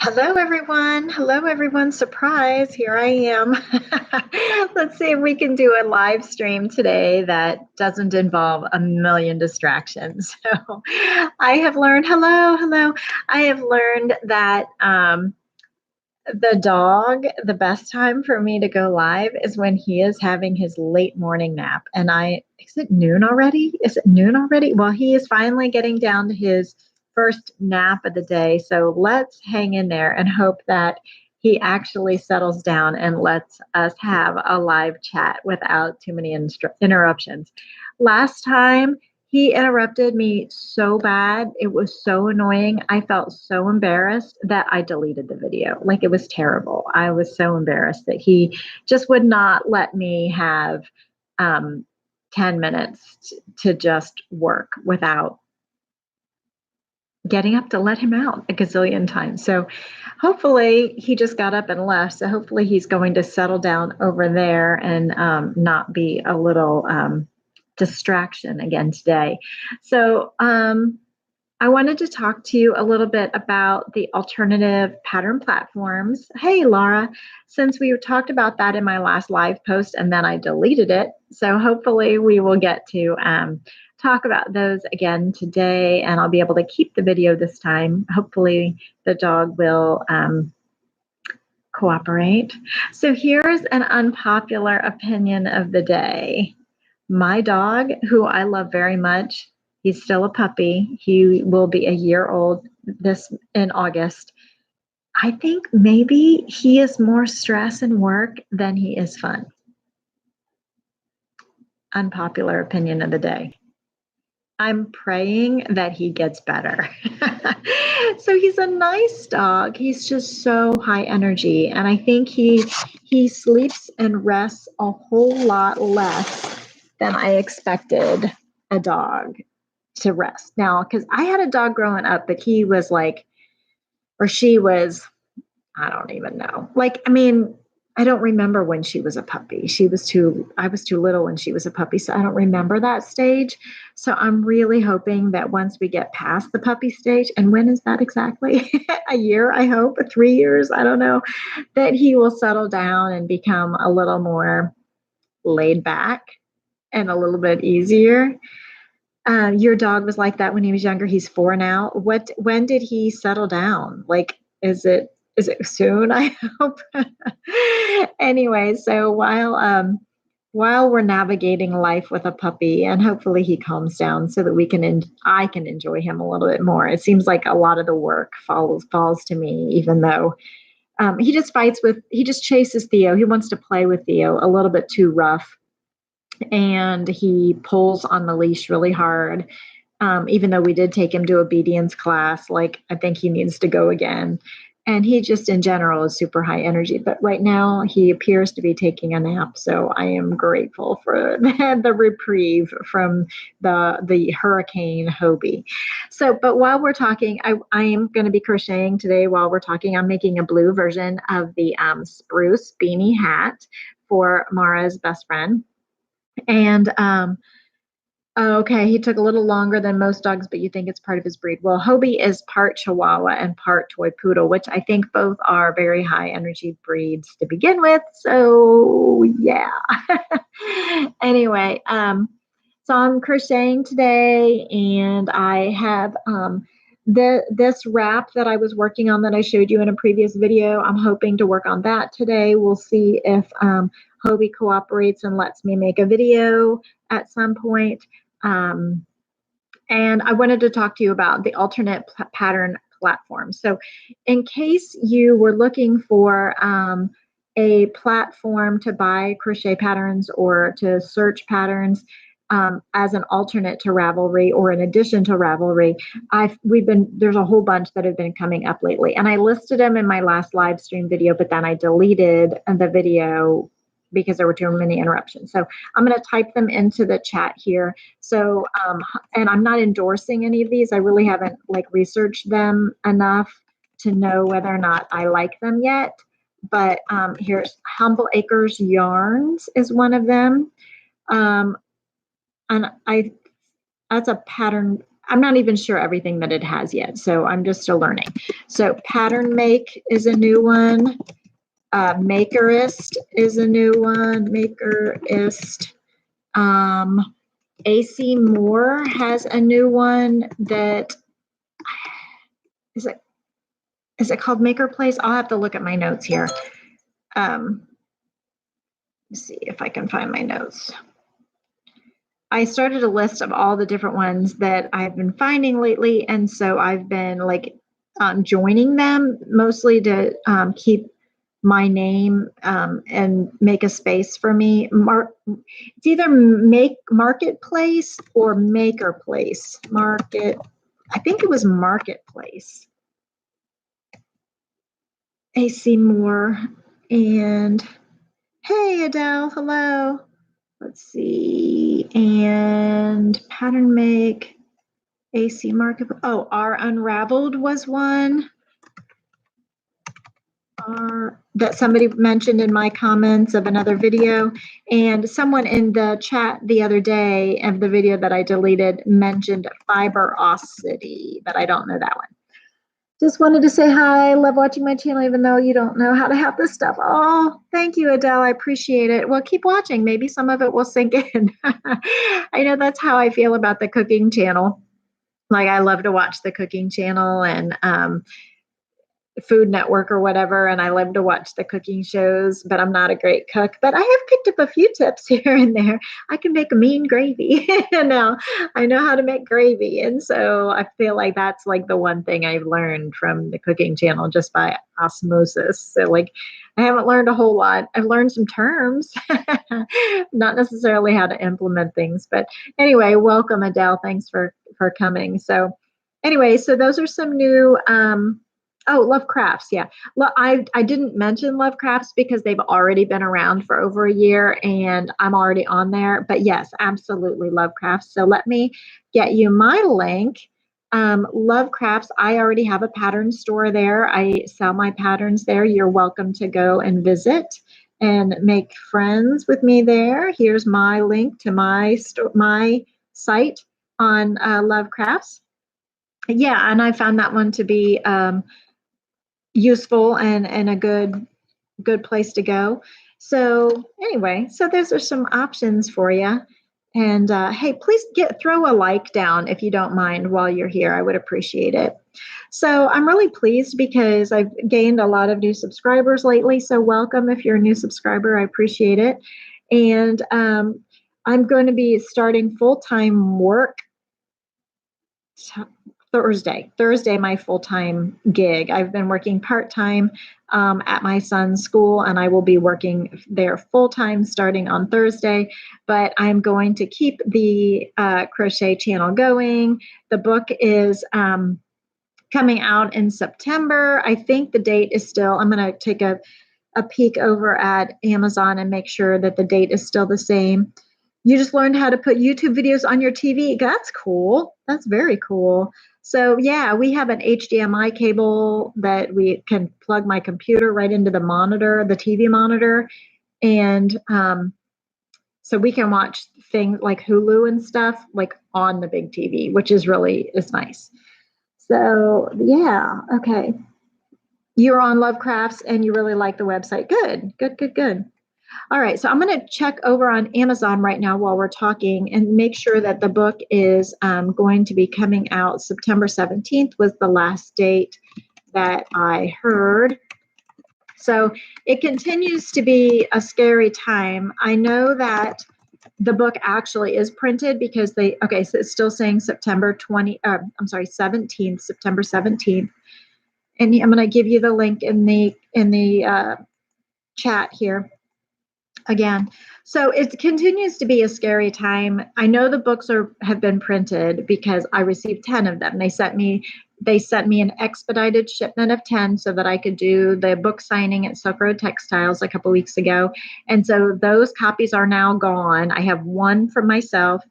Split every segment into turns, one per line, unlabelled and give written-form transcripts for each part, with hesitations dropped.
Hello, everyone. Hello, everyone. Surprise, here I am. Let's see if we can do a live stream today that doesn't involve a million distractions. So I have learned, hello. I have learned that the best time for me to go live is when he is having his late morning nap. And is it noon already? Well, he is finally getting down to his first nap of the day. So let's hang in there and hope that he actually settles down and lets us have a live chat without too many interruptions. Last time, he interrupted me so bad. It was so annoying. I felt so embarrassed that I deleted the video. Like, it was terrible. I was so embarrassed that he just would not let me have 10 minutes to just work without getting up to let him out a gazillion times. So hopefully he just got up and left. So hopefully he's going to settle down over there and not be a little distraction again today. So I wanted to talk to you a little bit about the alternative pattern platforms. Hey, Laura, since we talked about that in my last live post and then I deleted it. So hopefully we will get to talk about those again today, and I'll be able to keep the video this time. Hopefully the dog will cooperate. So here's an unpopular opinion of the day. My dog, who I love very much, he's still a puppy. He will be a year old in August. I think maybe he is more stress and work than he is fun. Unpopular opinion of the day. I'm praying that he gets better. So he's a nice dog. He's just so high energy. And I think he sleeps and rests a whole lot less than I expected a dog to rest. Now, because I had a dog growing up, but he was like, or she was, I don't even know. Like, I mean, I don't remember when she was a puppy. I was too little when she was a puppy, so I don't remember that stage. So I'm really hoping that once we get past the puppy stage, and when is that exactly? A year, I hope, 3 years, I don't know, that he will settle down and become a little more laid back and a little bit easier. Your dog was like that when he was younger. He's 4 now. When did he settle down? Like, is it soon? I hope. Anyway, so while we're navigating life with a puppy, and hopefully he calms down so that I can enjoy him a little bit more. It seems like a lot of the work falls to me, even though he just chases Theo. He wants to play with Theo a little bit too rough, and he pulls on the leash really hard. Even though we did take him to obedience class, like, I think he needs to go again. And he just in general is super high energy. But right now he appears to be taking a nap. So I am grateful for the reprieve from the Hurricane Hobie. So, but while we're talking, I am going to be crocheting today while we're talking. I'm making a blue version of the spruce beanie hat for Mara's best friend. And okay, he took a little longer than most dogs, but you think it's part of his breed. Well, Hobie is part Chihuahua and part Toy Poodle, which I think both are very high energy breeds to begin with. So yeah. Anyway, so I'm crocheting today, and I have this wrap that I was working on that I showed you in a previous video. I'm hoping to work on that today. We'll see if Hobie cooperates and lets me make a video at some point. And I wanted to talk to you about the alternate pattern platform. So in case you were looking for a platform to buy crochet patterns or to search patterns as an alternate to Ravelry or in addition to Ravelry, there's a whole bunch that have been coming up lately, and I listed them in my last live stream video, but then I deleted the video because there were too many interruptions. So I'm going to type them into the chat here. So, and I'm not endorsing any of these. I really haven't researched them enough to know whether or not I like them yet. But here's Humble Acres Yarns is one of them. And that's a pattern I'm not even sure everything that it has yet, so I'm just still learning. So Pattern Make is a new one. Makerist is a new one. Makerist. AC Moore has a new one that is it called Maker Place? I'll have to look at my notes here. Let's see if I can find my notes. I started a list of all the different ones that I've been finding lately, and so I've been like joining them mostly to keep my name and make a space for me. It's either Marketplace or Maker Place. I think it was Marketplace. AC Moore and hey Adele, hello. Let's see, and Pattern Make, AC Market. Oh, R Unraveled was one. That somebody mentioned in my comments of another video, and someone in the chat the other day of the video that I deleted mentioned Fiberosity, but I don't know that one. Just wanted to say hi. Love watching my channel, even though you don't know how to have this stuff. Oh, thank you, Adele. I appreciate it. Well, keep watching. Maybe some of it will sink in. I know that's how I feel about the cooking channel. Like, I love to watch the cooking channel and Food Network or whatever, and I love to watch the cooking shows, but I'm not a great cook. But I have picked up a few tips here and there. I can make a mean gravy. Now I know how to make gravy, and so I feel like that's like the one thing I've learned from the cooking channel just by osmosis. So like I haven't learned a whole lot. I've learned some terms, not necessarily how to implement things. But anyway, welcome Adele. Thanks for coming. So anyway, so those are some new oh, Love Crafts. Yeah. I didn't mention Love Crafts because they've already been around for over a year and I'm already on there. But yes, absolutely Love Crafts. So let me get you my link. Love Crafts, I already have a pattern store there. I sell my patterns there. You're welcome to go and visit and make friends with me there. Here's my link to my site on Love Crafts. Yeah, and I found that one to be useful and a good place to go. So anyway, so those are some options for you. And hey, please throw a like down if you don't mind while you're here. I would appreciate it. So I'm really pleased because I've gained a lot of new subscribers lately. So welcome if you're a new subscriber. I appreciate it. And I'm going to be starting full-time work Thursday, my full-time gig. I've been working part-time at my son's school, and I will be working there full-time starting on Thursday, but I'm going to keep the crochet channel going. The book is coming out in September. I think the date is still, I'm going to take a peek over at Amazon and make sure that the date is still the same. You just learned how to put YouTube videos on your TV. That's cool. That's very cool. So yeah, we have an HDMI cable that we can plug my computer right into the monitor, the TV monitor. And so we can watch things like Hulu and stuff like on the big TV, which is nice. So yeah, okay. You're on Love Crafts and you really like the website. Good. All right, so I'm going to check over on Amazon right now while we're talking and make sure that the book is going to be coming out September 17th was the last date that I heard. So it continues to be a scary time. I know that the book actually is printed because so it's still saying September 17th, September 17th. And I'm going to give you the link in the chat here. Again, so it continues to be a scary time. I know the books have been printed because I received 10 of them. They sent me an expedited shipment of 10 so that I could do the book signing at Silk Road Textiles a couple weeks ago. And so those copies are now gone. I have one for myself,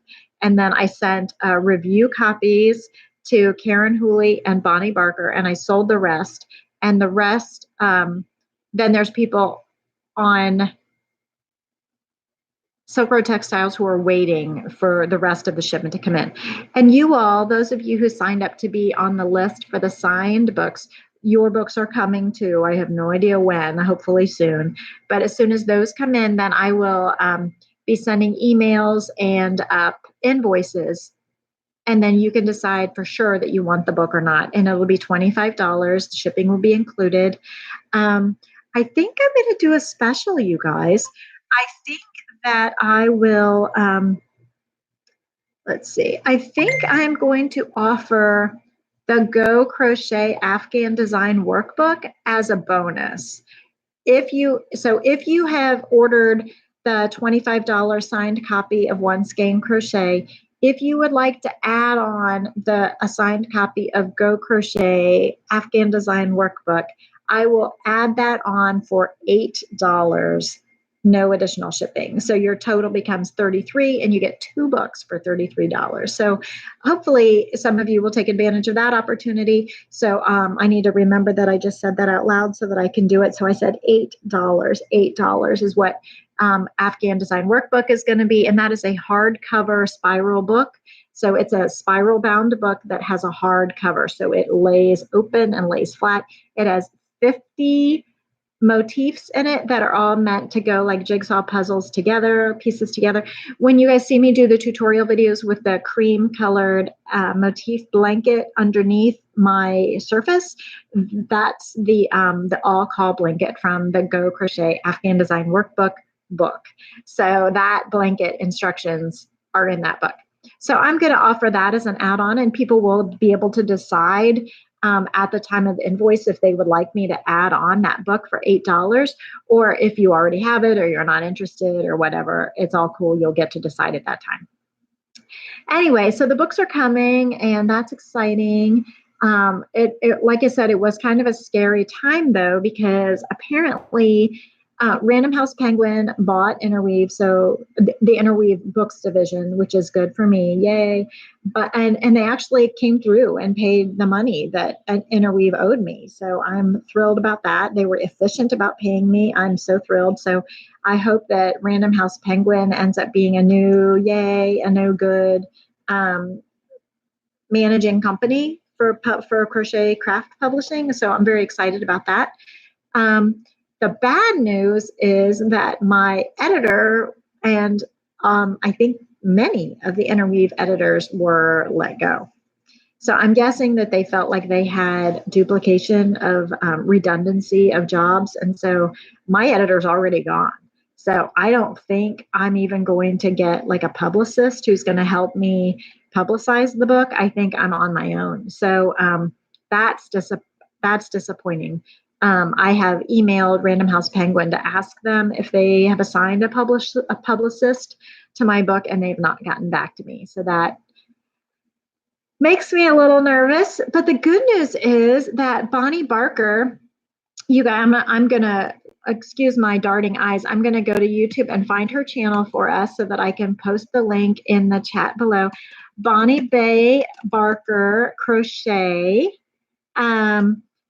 and then I sent review copies to Karen Hooley and Bonnie Barker, and I sold the rest. And the rest, then there's people on Silk Road Textiles, who are waiting for the rest of the shipment to come in. And you all, those of you who signed up to be on the list for the signed books, your books are coming too. I have no idea when, hopefully soon. But as soon as those come in, then I will be sending emails and invoices. And then you can decide for sure that you want the book or not. And it will be $25. Shipping will be included. I think I'm going to do a special, you guys. I think that I will, let's see. I think I'm going to offer the Go Crochet Afghan Design Workbook as a bonus. If you have ordered the $25 signed copy of One Skein Crochet, if you would like to add on a signed copy of Go Crochet Afghan Design Workbook, I will add that on for $8, no additional shipping. So your total becomes $33 and you get 2 books for $33. So hopefully some of you will take advantage of that opportunity. So I need to remember that I just said that out loud so that I can do it. So I said $8. $8 is what Afghan Design Workbook is going to be. And that is a hardcover spiral book. So it's a spiral bound book that has a hard cover. So it lays open and lays flat. It has 50 motifs in it that are all meant to go like jigsaw puzzles together, pieces together. When you guys see me do the tutorial videos with the cream colored motif blanket underneath my surface, that's the all call blanket from the Go Crochet Afghan Design Workbook book. So that blanket instructions are in that book. So I'm going to offer that as an add-on, and people will be able to decide at the time of the invoice if they would like me to add on that book for $8, or if you already have it or you're not interested or whatever, it's all cool. You'll get to decide at that time. Anyway, so the books are coming, and that's exciting. Like I said, it was kind of a scary time though, because apparently Random House Penguin bought Interweave, so the Interweave books division, which is good for me, yay! But and they actually came through and paid the money that Interweave owed me, so I'm thrilled about that. They were efficient about paying me. I'm so thrilled. So I hope that Random House Penguin ends up being a new good managing company for crochet craft publishing. So I'm very excited about that. The bad news is that my editor and I think many of the Interweave editors were let go. So I'm guessing that they felt like they had duplication of redundancy of jobs. And so my editor's already gone. So I don't think I'm even going to get like a publicist who's going to help me publicize the book. I think I'm on my own. So that's disappointing. I have emailed Random House Penguin to ask them if they have assigned a publicist to my book, and they've not gotten back to me. So that makes me a little nervous. But the good news is that Bonnie Barker, you guys, I'm going to, excuse my darting eyes, I'm going to go to YouTube and find her channel for us so that I can post the link in the chat below. Bonnie Bay Barker Crochet.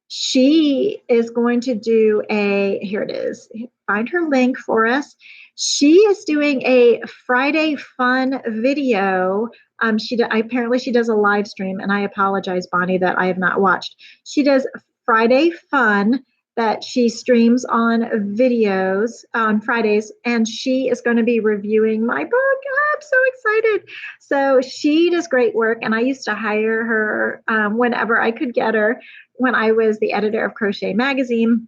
She is going to do here it is, find her link for us. She is doing a Friday fun video. Apparently she does a live stream, and I apologize, Bonnie, that I have not watched. She does Friday fun that she streams on videos on Fridays, and she is going to be reviewing my book. Oh, I'm so excited. So she does great work, and I used to hire her whenever I could get her when I was the editor of Crochet Magazine.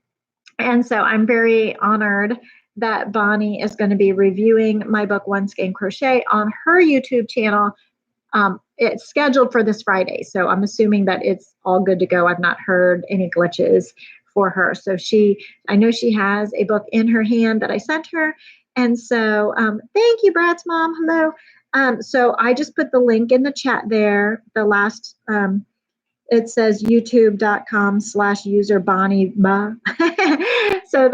And so I'm very honored that Bonnie is going to be reviewing my book, One Skein Crochet, on her YouTube channel. It's scheduled for this Friday, so I'm assuming that it's all good to go. I've not heard any glitches for her. So I know she has a book in her hand that I sent her. And so thank you, Brad's mom. Hello. So I just put the link in the chat there. The last, it says youtube.com/user Bonnie Ba. So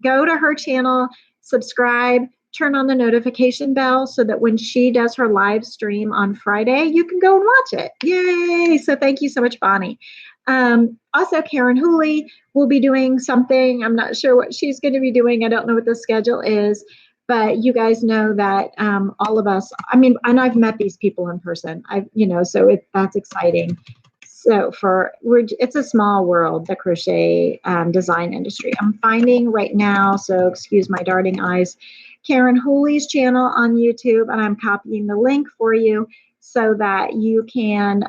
go to her channel, subscribe, turn on the notification bell so that when she does her live stream on Friday, you can go and watch it. Yay! So thank you so much, Bonnie. Also, Karen Hooley will be doing something. I'm not sure what she's going to be doing. I don't know what the schedule is, But you guys know that all of us, I mean, and I've met these people in person. So that's exciting. So it's a small world, the crochet design industry. I'm finding right now, so excuse my darting eyes, Karen Hooley's channel on YouTube, and I'm copying the link for you so that you can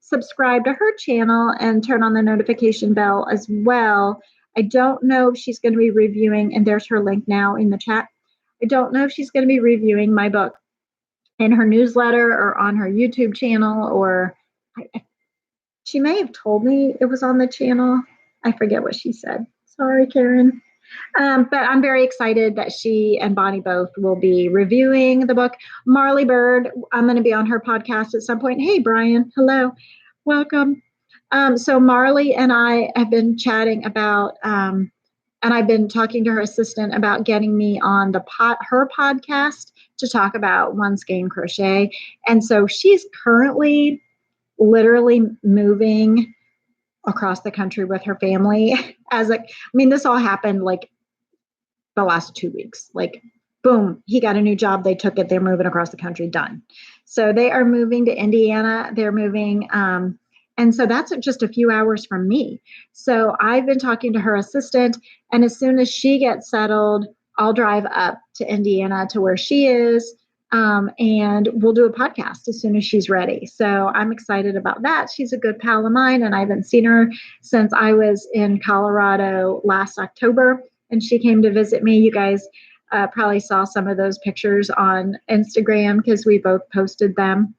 subscribe to her channel and turn on the notification bell as well. I don't know if she's going to be reviewing, and there's her link now in the chat. I don't know if she's going to be reviewing my book in her newsletter or on her YouTube channel, or she may have told me it was on the channel. I forget what she said. Sorry, Karen. But I'm very excited that she and Bonnie both will be reviewing the book. Marley Bird, I'm going to be on her podcast at some point. Hey, Brian. Hello. Welcome. So Marley and I have been chatting about, and I've been talking to her assistant about getting me on her podcast to talk about One Skein Crochet. And so she's currently literally moving across the country with her family. This all happened like the last 2 weeks. Like, boom, he got a new job. They took it. They're moving across the country. Done. So they are moving to Indiana. They're moving. And so that's just a few hours from me. So I've been talking to her assistant, and as soon as she gets settled, I'll drive up to Indiana to where she is. And we'll do a podcast as soon as she's ready. So I'm excited about that. She's a good pal of mine, and I haven't seen her since I was in Colorado last October, and she came to visit me. You guys probably saw some of those pictures on Instagram because we both posted them.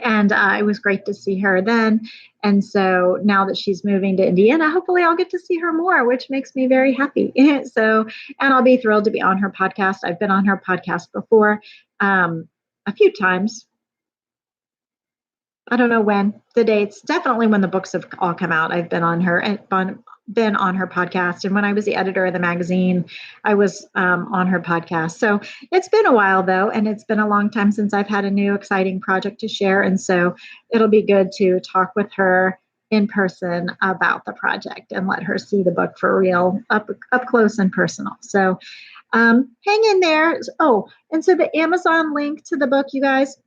And it was great to see her then. And so now that she's moving to Indiana, hopefully I'll get to see her more, which makes me very happy. And I'll be thrilled to be on her podcast. I've been on her podcast before a few times. I don't know when the dates, definitely when the books have all come out. I've been on her podcast. And when I was the editor of the magazine, I was on her podcast. So it's been a while though, and it's been a long time since I've had a new exciting project to share. And so it'll be good to talk with her in person about the project and let her see the book for real, up close and personal. So hang in there. Oh, and so the Amazon link to the book, you guys.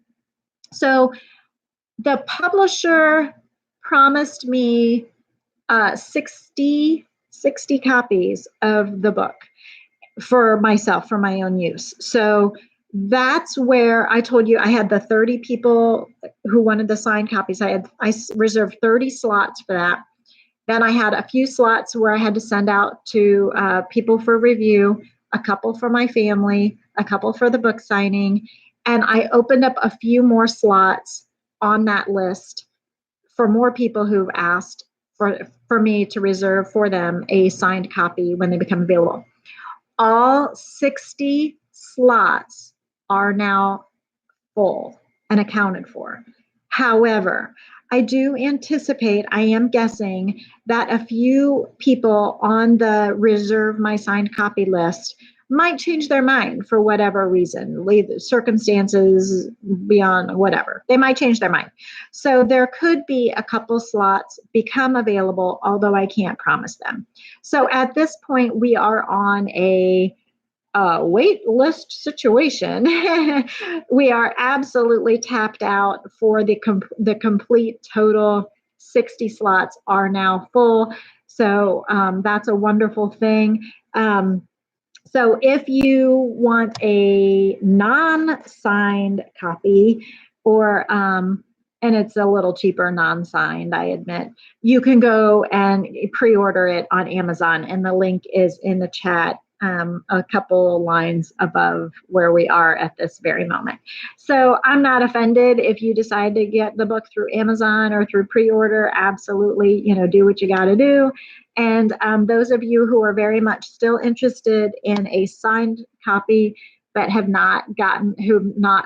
So the publisher promised me 60 copies of the book for myself, for my own use. So that's where I told you I had the 30 people who wanted the signed copies. I reserved 30 slots for that. Then I had a few slots where I had to send out to people for review, a couple for my family, a couple for the book signing, and I opened up a few more slots on that list for more people who've asked for me to reserve for them a signed copy when they become available. All 60 slots are now full and accounted for. However, I do anticipate, I am guessing, that a few people on the reserve my signed copy list might change their mind for whatever reason, circumstances beyond whatever. They might change their mind. So there could be a couple slots become available, although I can't promise them. So at this point, we are on a wait list situation. We are absolutely tapped out for the complete total. 60 slots are now full. So that's a wonderful thing. So if you want a non-signed copy, or and it's a little cheaper non-signed, I admit, you can go and pre-order it on Amazon, and the link is in the chat, a couple lines above where we are at this very moment. So I'm not offended if you decide to get the book through Amazon or through pre-order. Absolutely, do what you got to do. And those of you who are very much still interested in a signed copy but who've not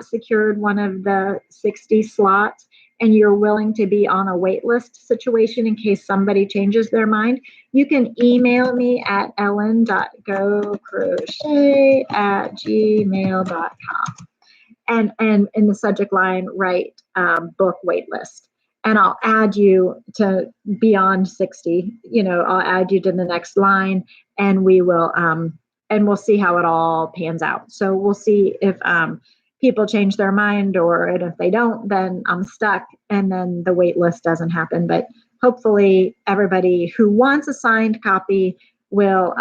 secured one of the 60 slots, and you're willing to be on a wait list situation in case somebody changes their mind, you can email me at ellen.gocrochet@gmail.com. And in the subject line, write book wait list. And I'll add you to beyond 60, I'll add you to the next line, and we will and we'll see how it all pans out. So we'll see if people change their mind, and if they don't, then I'm stuck, and then the wait list doesn't happen. But hopefully everybody who wants a signed copy will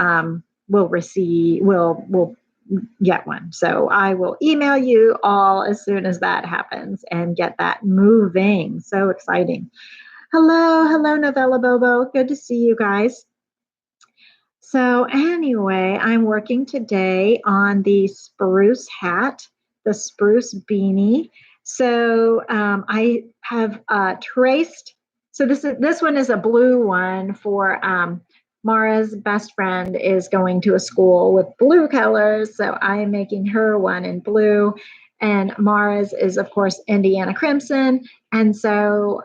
get one. So I will email you all as soon as that happens and get that moving. So exciting. Hello, Novella Bobo. Good to see you guys. So anyway, I'm working today on the spruce hat, the spruce beanie. So I have traced. So this one is a blue one for Mara's best friend is going to a school with blue colors. So I am making her one in blue, and Mara's is of course Indiana Crimson. And so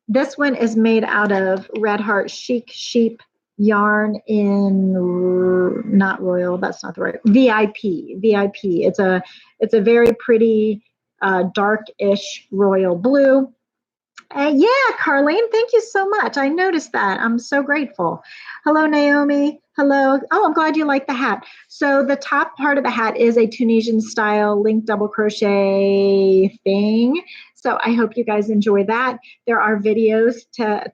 this one is made out of Red Heart Chic Sheep yarn in not royal, that's not the right, VIP. It's a very pretty dark-ish royal blue. Yeah, Carlene, thank you so much. I noticed that. I'm so grateful. Hello, Naomi. Hello. Oh, I'm glad you like the hat. So the top part of the hat is a Tunisian style link double crochet thing. So I hope you guys enjoy that. There are videos to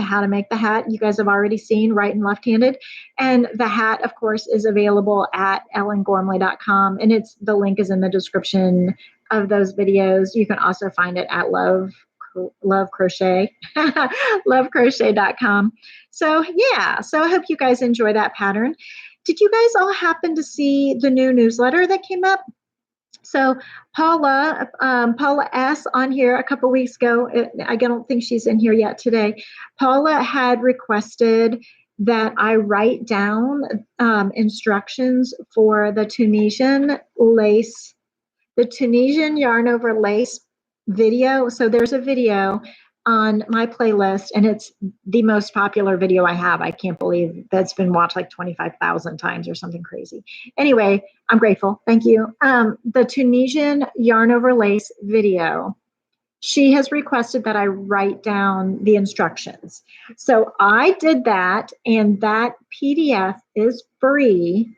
how to make the hat. You guys have already seen right and left-handed. And the hat, of course, is available at ellengormley.com. And the link is in the description of those videos. You can also find it at Love Crochet, lovecrochet.com. So yeah, so I hope you guys enjoy that pattern. Did you guys all happen to see the new newsletter that came up? So Paula S. on here a couple weeks ago, I don't think she's in here yet today. Paula had requested that I write down instructions for the Tunisian yarn over lace video. So there's a video on my playlist, and it's the most popular video I have. I can't believe that's been watched like 25,000 times or something crazy. Anyway, I'm grateful. Thank you. The Tunisian yarn over lace video, she has requested that I write down the instructions. So I did that, and that PDF is free,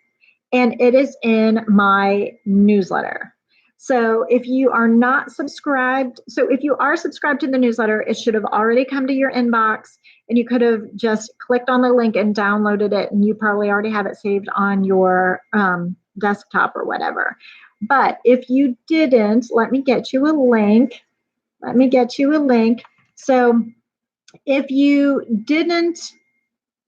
and it is in my newsletter. So if you are not subscribed, if you are subscribed to the newsletter, it should have already come to your inbox, and you could have just clicked on the link and downloaded it, and you probably already have it saved on your desktop or whatever. But if you didn't, let me get you a link. So if you didn't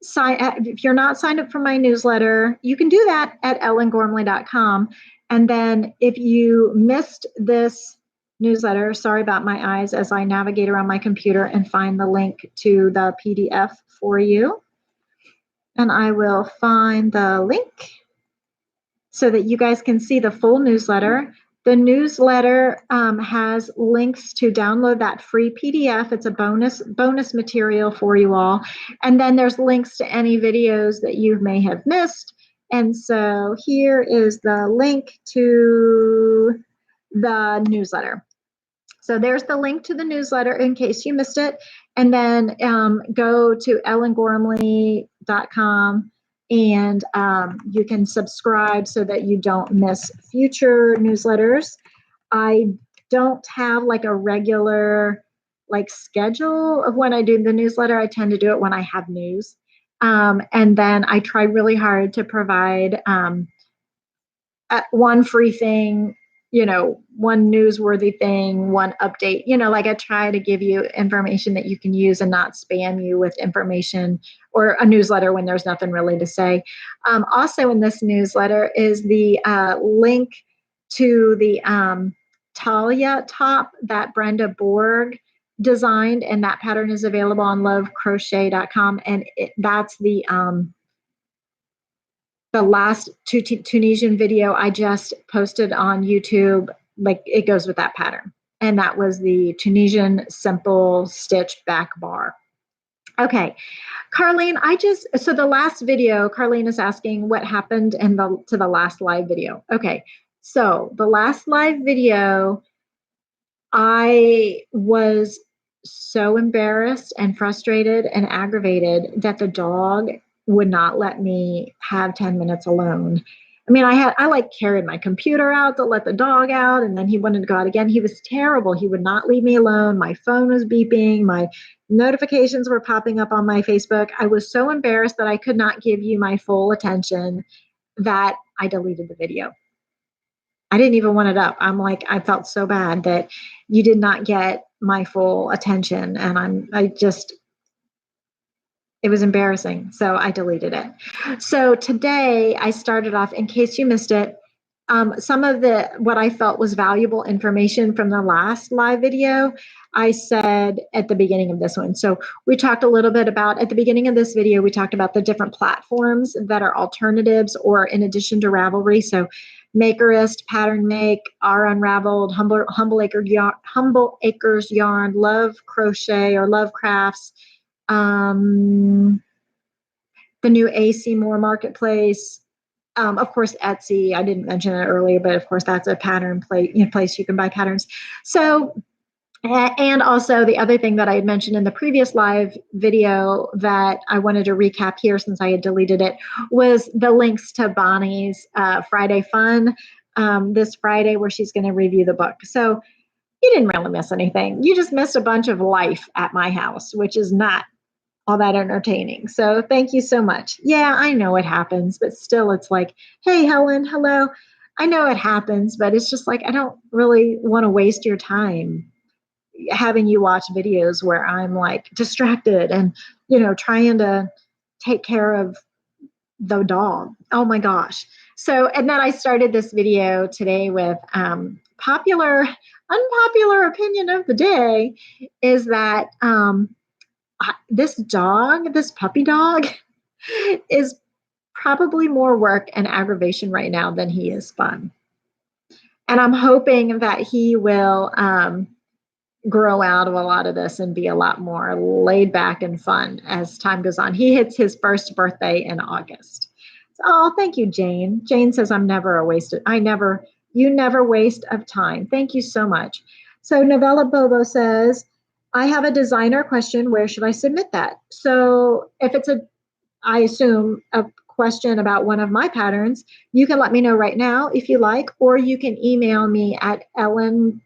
if you're not signed up for my newsletter, you can do that at ellengormley.com. And then if you missed this newsletter, sorry about my eyes as I navigate around my computer and find the link to the PDF for you. And I will find the link so that you guys can see the full newsletter. The newsletter has links to download that free PDF. It's a bonus material for you all. And then there's links to any videos that you may have missed. And so here is the link to the newsletter. So there's the link to the newsletter in case you missed it. And then go to ellengormley.com. And you can subscribe so that you don't miss future newsletters. I don't have like a regular schedule of when I do the newsletter. I tend to do it when I have news. And then I try really hard to provide one free thing, one newsworthy thing, one update, I try to give you information that you can use and not spam you with information or a newsletter when there's nothing really to say. Also in this newsletter is the link to the Talia top that Brenda Borg designed, and that pattern is available on lovecrochet.com. And that's the last Tunisian video I just posted on YouTube, it goes with that pattern. And that was the Tunisian simple stitch back bar. Okay, Carlene, so the last video, Carlene is asking what happened to the last live video. Okay, so the last live video, I was so embarrassed and frustrated and aggravated that the dog would not let me have 10 minutes alone. I mean, I like carried my computer out to let the dog out, and then he wanted to go out again. He was terrible. He would not leave me alone. My phone was beeping. My notifications were popping up on my Facebook. I was so embarrassed that I could not give you my full attention that I deleted the video. I didn't even want it up. I'm like, I felt so bad that you did not get my full attention. And it was embarrassing. So I deleted it. So today I started off, in case you missed it, some of what I felt was valuable information from the last live video, I said at the beginning of this one. So we talked a little bit about, at the beginning of this video, we talked about the different platforms that are alternatives or in addition to Ravelry. So Makerist, Pattern Make, R Unraveled, Humble Acres Yarn, Love Crochet or Love Crafts, the new AC Moore Marketplace, of course, Etsy. I didn't mention it earlier, but of course, that's a pattern place you can buy patterns. So, and also the other thing that I had mentioned in the previous live video that I wanted to recap here since I had deleted it was the links to Bonnie's Friday Fun this Friday, where she's going to review the book. So you didn't really miss anything. You just missed a bunch of life at my house, which is not all that entertaining. So thank you so much. Yeah, I know it happens, but still it's like, hey, Helen, hello. I know it happens, but it's just like, I don't really want to waste your time having you watch videos where I'm like distracted and, trying to take care of the dog. Oh my gosh. So, and then I started this video today with unpopular opinion of the day is that this puppy dog is probably more work and aggravation right now than he is fun. And I'm hoping that he will grow out of a lot of this and be a lot more laid back and fun as time goes on. He hits his first birthday in August. Oh, thank you, Jane. Jane says, you never waste of time. Thank you so much. So Novella Bobo says, I have a designer question. Where should I submit that? So if it's I assume a question about one of my patterns, you can let me know right now if you like, or you can ellen.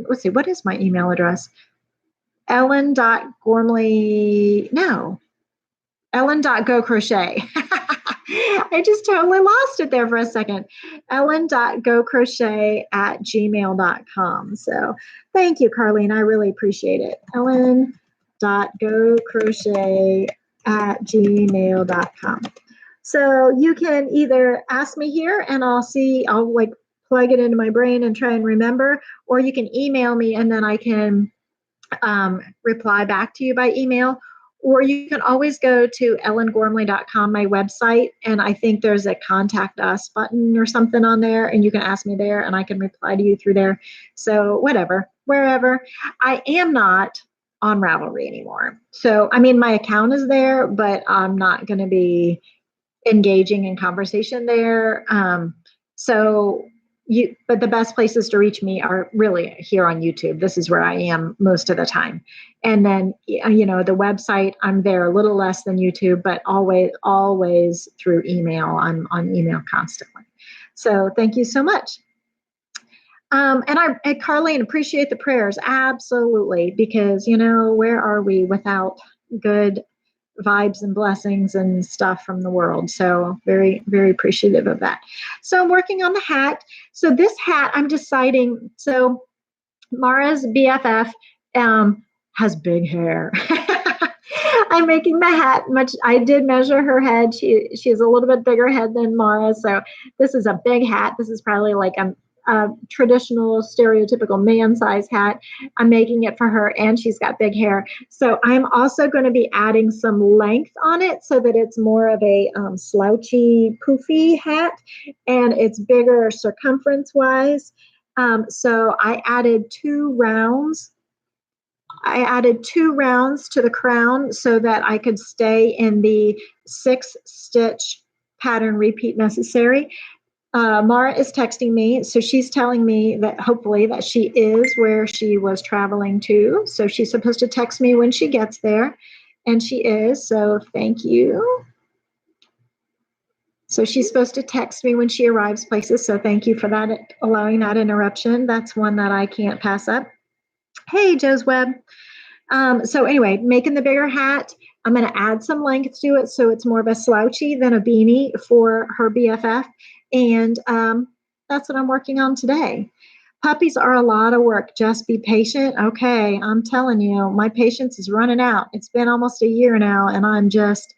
Let's see, what is my email address? ellen.gocrochet. I just totally lost it there for a second. ellen.gocrochet@gmail.com. So thank you, Carlene. I really appreciate it. ellen.gocrochet@gmail.com. So you can either ask me here and I'll like plug it into my brain and try and remember, or you can email me and then I can reply back to you by email. Or you can always go to ellengormley.com, my website, and I think there's a contact us button or something on there, and you can ask me there and I can reply to you through there. So whatever, wherever. I am not on Ravelry anymore. So, I mean, my account is there, but I'm not going to be engaging in conversation there. But the best places to reach me are really here on YouTube. This is where I am most of the time. And then, the website, I'm there a little less than YouTube, but always through email. I'm on email constantly. So thank you so much. And Carlene, appreciate the prayers. Absolutely. Because, where are we without good vibes and blessings and stuff from the world. So very, very appreciative of that. So I'm working on the hat. So this hat, I'm deciding. So Mara's BFF has big hair. I'm making the hat I did measure her head. She has a little bit bigger head than Mara. So this is a big hat. This is probably like a traditional stereotypical man-size hat. I'm making it for her, and she's got big hair. So I'm also going to be adding some length on it so that it's more of a slouchy, poofy hat, and it's bigger circumference-wise. So I added 2 rounds. I added 2 rounds to the crown so that I could stay in the 6-stitch pattern repeat necessary. Mara is texting me, so she's telling me that hopefully that she is where she was traveling to. So she's supposed to text me when she gets there. And she is, so thank you. So she's supposed to text me when she arrives places, so thank you for that, allowing that interruption. That's one that I can't pass up. Hey, Joe's Web. So anyway, making the bigger hat. I'm going to add some length to it so it's more of a slouchy than a beanie for her BFF. And that's what I'm working on today. Puppies are a lot of work. Just be patient. Okay, I'm telling you, my patience is running out. It's been almost a year now, and I'm just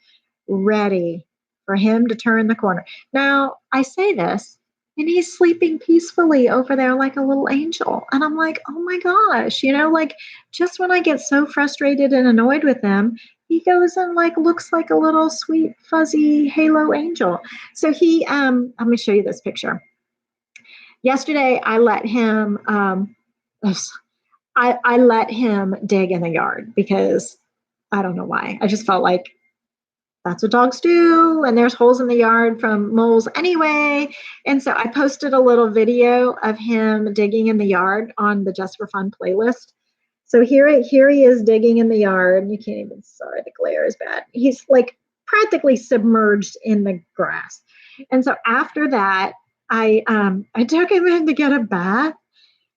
ready for him to turn the corner. Now, I say this, and he's sleeping peacefully over there like a little angel. And I'm like, oh my gosh, like just when I get so frustrated and annoyed with him, he goes and like looks like a little sweet, fuzzy halo angel. So let me show you this picture. Yesterday, I let him, I let him dig in the yard because I don't know why. I just felt like that's what dogs do. And there's holes in the yard from moles anyway. And so I posted a little video of him digging in the yard on the Just for Fun playlist. So here he is digging in the yard. You can't even, sorry, the glare is bad. He's like practically submerged in the grass. And so after that, I took him in to get a bath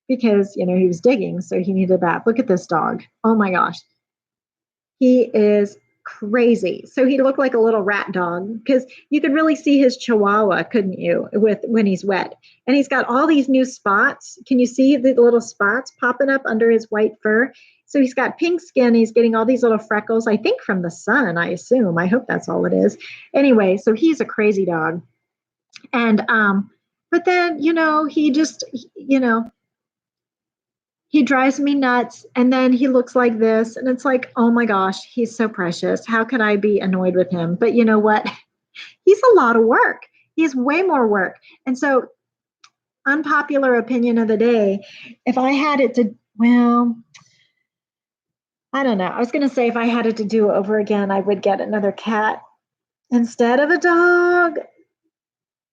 because, he was digging. So he needed a bath. Look at this dog. Oh my gosh. He is crazy. So he looked like a little rat dog because you could really see his chihuahua, couldn't you, when he's wet. And he's got all these new spots. Can you see the little spots popping up under his white fur? So he's got pink skin. He's getting all these little freckles, I think from the sun, I assume. I hope that's all it is. Anyway, so he's a crazy dog. And, but then, he just, he drives me nuts, and then he looks like this, and it's like, oh my gosh, he's so precious. How could I be annoyed with him? But you know what? He's a lot of work. He's way more work. And so, unpopular opinion of the day, if I had it to, well, I don't know. I was going to say if I had it to do over again, I would get another cat instead of a dog.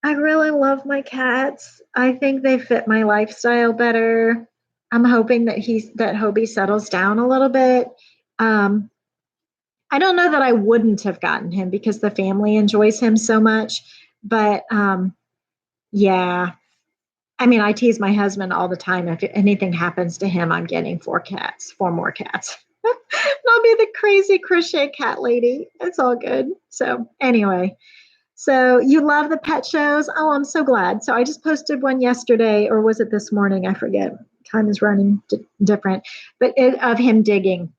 I really love my cats. I think they fit my lifestyle better. I'm hoping that Hobie settles down a little bit. I don't know that I wouldn't have gotten him because the family enjoys him so much, but yeah. I mean, I tease my husband all the time. If anything happens to him, I'm getting 4 more cats. I'll be the crazy crochet cat lady. It's all good. So anyway. So you love the pet shows? Oh, I'm so glad. So I just posted one yesterday, or was it this morning? I forget. Time is running different, but of him digging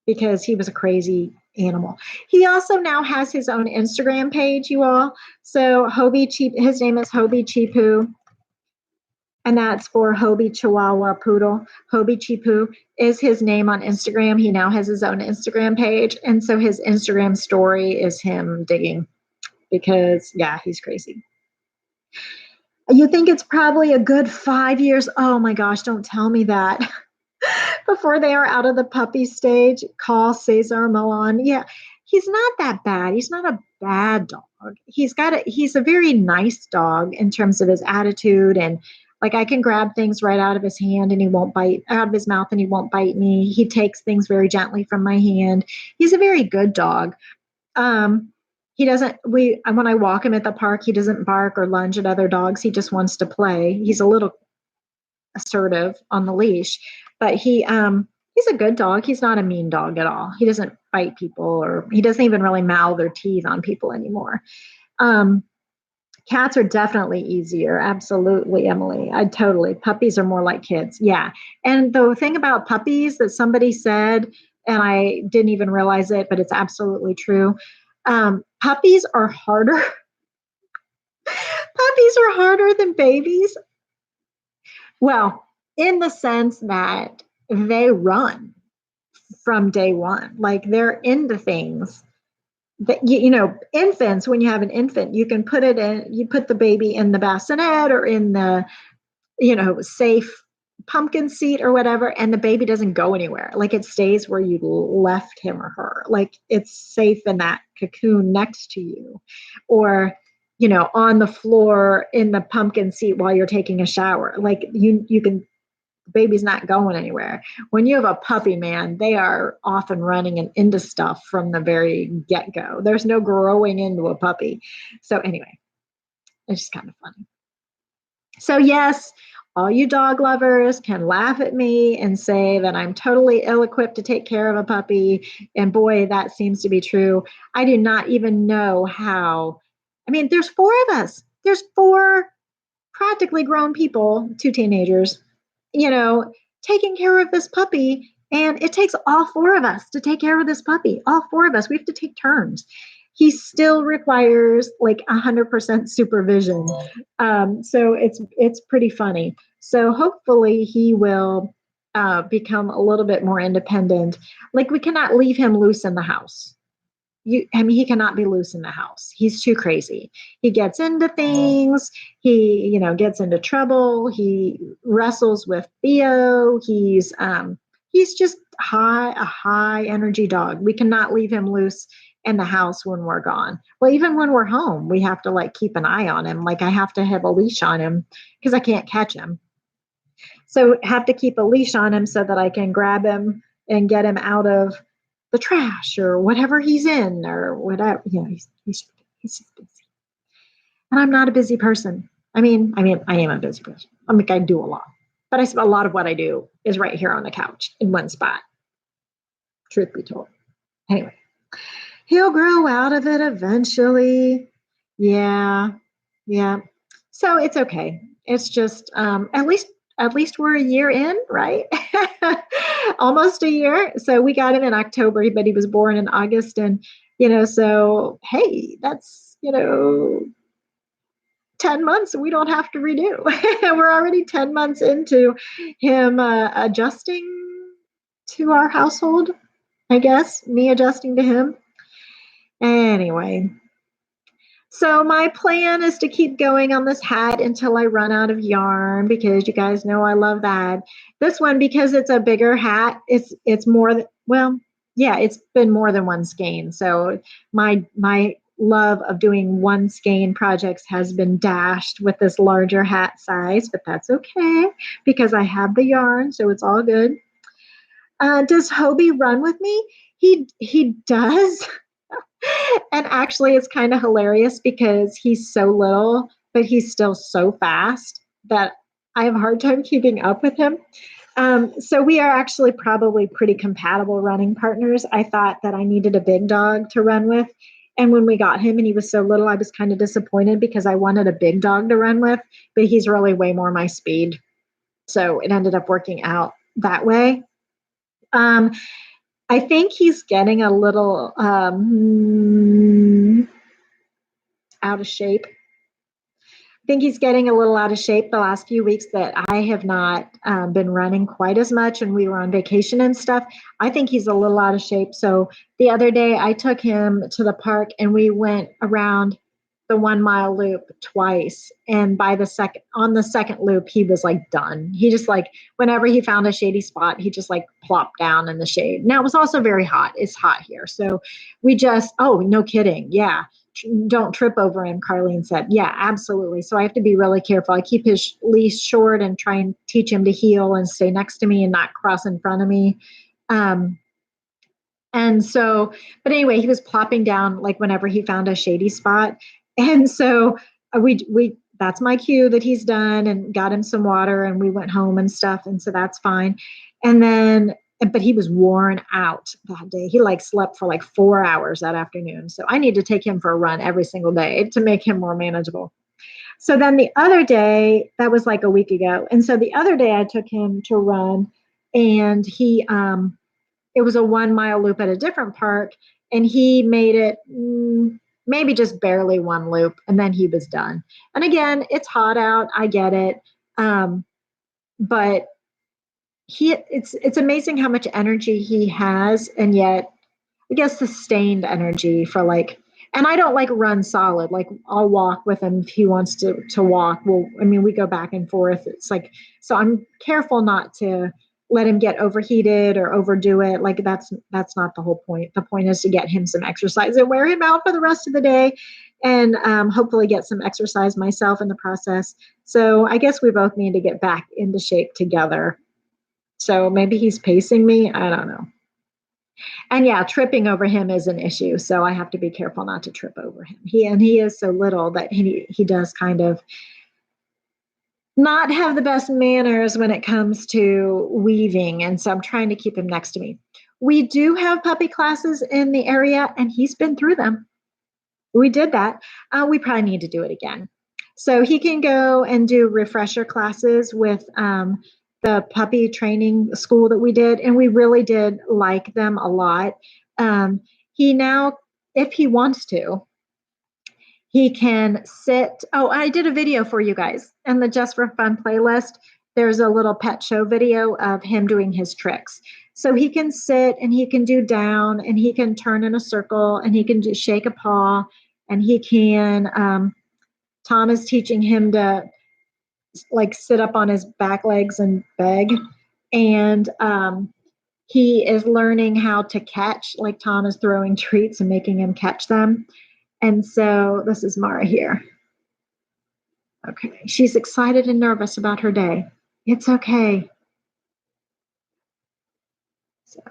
because he was a crazy animal. He also now has his own Instagram page, you all. So his name is Hobie Chipu, and that's for Hobie Chihuahua Poodle. Hobie Chipu is his name on Instagram. He now has his own Instagram page, and so his Instagram story is him digging. Because, yeah, he's crazy. You think it's probably a good 5 years? Oh my gosh, don't tell me that. Before they are out of the puppy stage, call Cesar Milan. Yeah, he's not that bad. He's not a bad dog. He's a very nice dog in terms of his attitude, and like I can grab things right out of his hand and he won't bite, out of his mouth, and he won't bite me. He takes things very gently from my hand. He's a very good dog. He doesn't, when I walk him at the park, he doesn't bark or lunge at other dogs. He just wants to play. He's a little assertive on the leash, but he's a good dog. He's not a mean dog at all. He doesn't bite people, or he doesn't even really mouth or teeth on people anymore. Cats are definitely easier. Absolutely, Emily. Puppies are more like kids. Yeah. And the thing about puppies that somebody said, and I didn't even realize it, but it's absolutely true. Puppies are harder. Puppies are harder than babies. Well, in the sense that they run from day one. Like they're into things. That, infants, when you have an infant, you can put the baby in the bassinet or in the, safe pumpkin seat or whatever, and the baby doesn't go anywhere. Like it stays where you left him or her. Like it's safe in that cocoon next to you, or on the floor in the pumpkin seat while you're taking a shower. Like you can The baby's not going anywhere. When you have a puppy, man, they are off and running and into stuff from the very get-go. There's no growing into a puppy. So anyway, it's just kind of funny. So yes, all you dog lovers can laugh at me and say that I'm totally ill-equipped to take care of a puppy. And boy, that seems to be true. I do not even know how. I mean, there's 4 of us. There's 4 practically grown people, 2 teenagers, taking care of this puppy. And it takes all 4 of us to take care of this puppy. All 4 of us. We have to take turns. He still requires like 100% supervision. So it's pretty funny. So hopefully he will become a little bit more independent. Like, we cannot leave him loose in the house. He cannot be loose in the house. He's too crazy. He gets into things. He, gets into trouble. He wrestles with Theo. He's just a high energy dog. We cannot leave him loose in the house when we're gone. Well, even when we're home, we have to like keep an eye on him. Like, I have to have a leash on him because I can't catch him. So have to keep a leash on him so that I can grab him and get him out of the trash or whatever he's in or whatever. He's just busy. And I'm not a busy person. I mean, I am a busy person. I do a lot. But a lot of what I do is right here on the couch in one spot. Truth be told. Anyway, he'll grow out of it eventually. Yeah. So it's okay. It's just at least we're a year in, right? Almost a year. So we got him in October, but he was born in August. And, so, hey, that's, 10 months we don't have to redo. We're already 10 months into him adjusting to our household, I guess, me adjusting to him. Anyway. So my plan is to keep going on this hat until I run out of yarn, because you guys know I love that. This one, because it's a bigger hat, it's more, it's been more than one skein. So my love of doing one skein projects has been dashed with this larger hat size, but that's okay because I have the yarn, so it's all good. Does Hobie run with me? He does. And actually, it's kind of hilarious because he's so little, but he's still so fast that I have a hard time keeping up with him. So we are actually probably pretty compatible running partners. I thought that I needed a big dog to run with. And when we got him and he was so little, I was kind of disappointed because I wanted a big dog to run with, but he's really way more my speed. So it ended up working out that way. I think he's getting a little out of shape. I think he's getting a little out of shape the last few weeks that I have not been running quite as much, and we were on vacation and stuff. I think he's a little out of shape. So the other day I took him to the park and we went around the 1 mile loop twice. And on the second loop, he was like done. He just like, whenever he found a shady spot, he just like plopped down in the shade. Now it was also very hot. It's hot here. So we just, no kidding. Yeah. Don't trip over him, Carlene said. Yeah, absolutely. So I have to be really careful. I keep his leash short and try and teach him to heel and stay next to me and not cross in front of me. And so, but anyway, he was plopping down like whenever he found a shady spot. And so we that's my cue that he's done, and got him some water and we went home and stuff. And so that's fine. And then, but he was worn out that day. He like slept for like 4 hours that afternoon. So I need to take him for a run every single day to make him more manageable. So then the other day, that was like a week ago. And so the other day I took him to run, and it was a 1 mile loop at a different park, and he made it maybe just barely one loop, and then he was done. And again, it's hot out. I get it. But it's amazing how much energy he has, and yet I guess sustained energy for like, and I don't like run solid. Like I'll walk with him if he wants to walk. Well, I mean, we go back and forth. It's like, so I'm careful not to let him get overheated or overdo it. Like that's not the whole point. The point is to get him some exercise and wear him out for the rest of the day, and hopefully get some exercise myself in the process. So I guess we both need to get back into shape together. So maybe he's pacing me. I don't know. And yeah, tripping over him is an issue. So I have to be careful not to trip over him. He is so little that he does kind of not have the best manners when it comes to weaving. And so I'm trying to keep him next to me. We do have puppy classes in the area, and he's been through them. We did that. We probably need to do it again. So he can go and do refresher classes with the puppy training school that we did, and we really did like them a lot. He now, if he wants to, he can sit. Oh, I did a video for you guys in the Just for Fun playlist. There's a little pet show video of him doing his tricks. So he can sit and he can do down and he can turn in a circle and he can just shake a paw and he can, Tom is teaching him to like sit up on his back legs and beg. And he is learning how to catch, like Tom is throwing treats and making him catch them. And so this is Mara here. Okay, she's excited and nervous about her day. It's okay. So,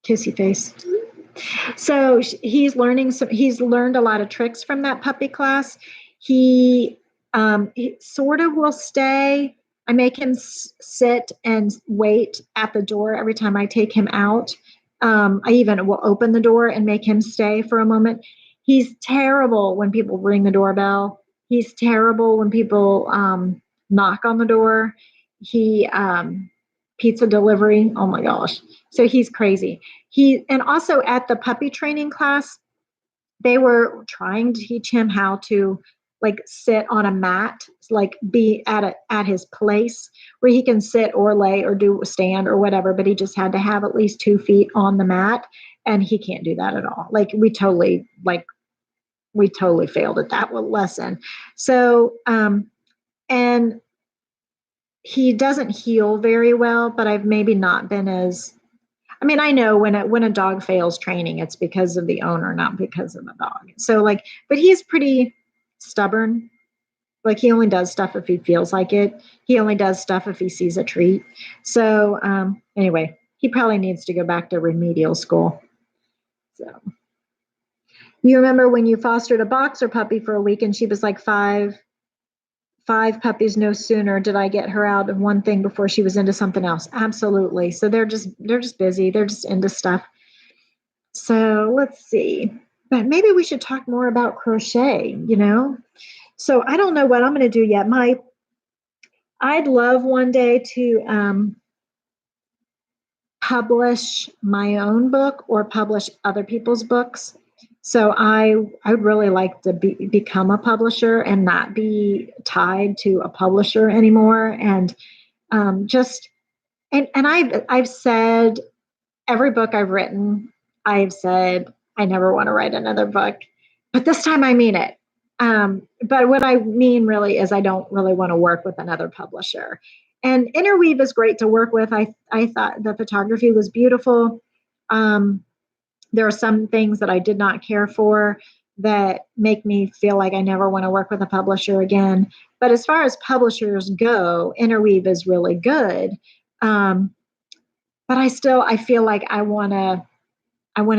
kissy face. So he's learned a lot of tricks from that puppy class. He sort of will stay. I make him sit and wait at the door every time I take him out. I even will open the door and make him stay for a moment. He's terrible when people ring the doorbell. He's terrible when people knock on the door. He pizza delivery. Oh my gosh. So he's crazy. And also at the puppy training class, they were trying to teach him how to like sit on a mat, like be at his place where he can sit or lay or do stand or whatever, but he just had to have at least 2 feet on the mat, and he can't do that at all. Like we totally failed at that lesson. So and he doesn't heal very well, but I've maybe not been as, I mean, I know when a dog fails training, it's because of the owner, not because of the dog. So like, but he's pretty stubborn. Like he only does stuff if he feels like it. He only does stuff if he sees a treat. So anyway, he probably needs to go back to remedial school. So you remember when you fostered a boxer puppy for a week and she was like 5 puppies, no sooner did I get her out of one thing before she was into something else. Absolutely. So they're just busy. They're just into stuff. So let's see. But maybe we should talk more about crochet, So I don't know what I'm going to do yet. I'd love one day to publish my own book or publish other people's books. So I would really like to become a publisher and not be tied to a publisher anymore. And I've said every book I've written, I've said I never want to write another book, but this time I mean it. But what I mean really is I don't really want to work with another publisher. And Interweave is great to work with. I thought the photography was beautiful. There are some things that I did not care for that make me feel like I never want to work with a publisher again. But as far as publishers go, Interweave is really good. But I feel like I want to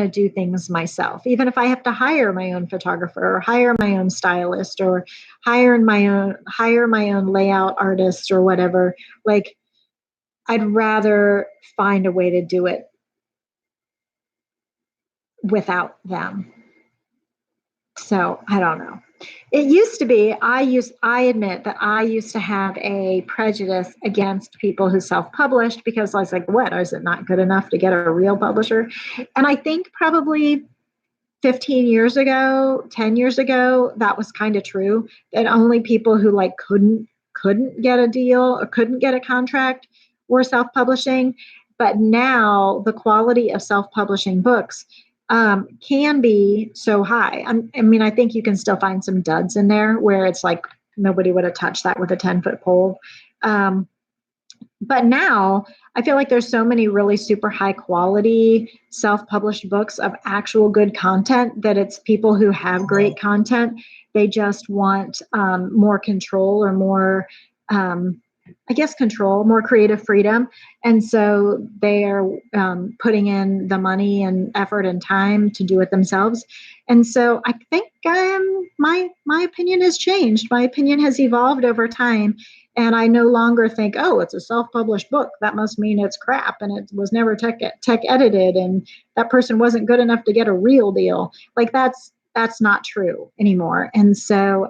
do things myself, even if I have to hire my own photographer or hire my own stylist or hire my own layout artist or whatever. Like, I'd rather find a way to do it without them. So I don't know. It used to be, I admit that I used to have a prejudice against people who self-published because I was like, what, is it not good enough to get a real publisher? And I think probably 15 years ago, 10 years ago, that was kind of true, that only people who like couldn't get a deal or couldn't get a contract were self-publishing. But now the quality of self-publishing books can be so high. I mean, I think you can still find some duds in there where it's like nobody would have touched that with a 10-foot pole. But now I feel like there's so many really super high quality self-published books of actual good content that it's people who have great content. They just want more control or more, I guess, control, more creative freedom. And so they are putting in the money and effort and time to do it themselves. And so I think my opinion has changed. My opinion has evolved over time. And I no longer think, oh, it's a self-published book. That must mean it's crap and it was never tech edited and that person wasn't good enough to get a real deal. Like that's not true anymore. And so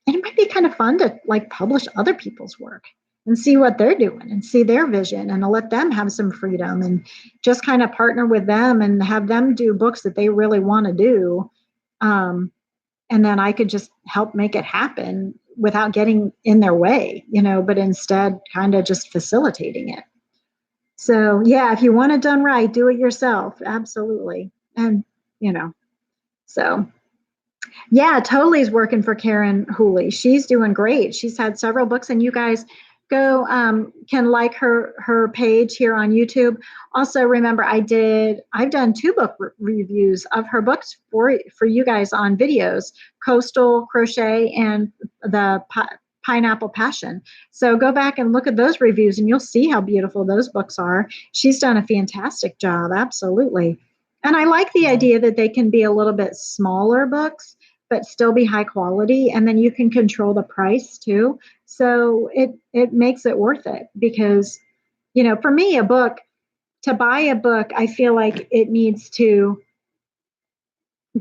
it might be kind of fun to like publish other people's work and see what they're doing and see their vision and to let them have some freedom and just kind of partner with them and have them do books that they really want to do. And then I could just help make it happen without getting in their way, but instead kind of just facilitating it. So yeah, if you want it done right, do it yourself. Absolutely. And, so yeah, totally is working for Karen Hooley. She's doing great. She's had several books, and you guys go can like her page here on YouTube. Also, remember I've done 2 book reviews of her books for you guys on videos, Coastal Crochet and the Pineapple Passion. So go back and look at those reviews and you'll see how beautiful those books are. She's done a fantastic job. Absolutely. And I like the idea that they can be a little bit smaller books, but still be high quality. And then you can control the price too. So it makes it worth it because, for me, to buy a book, I feel like it needs to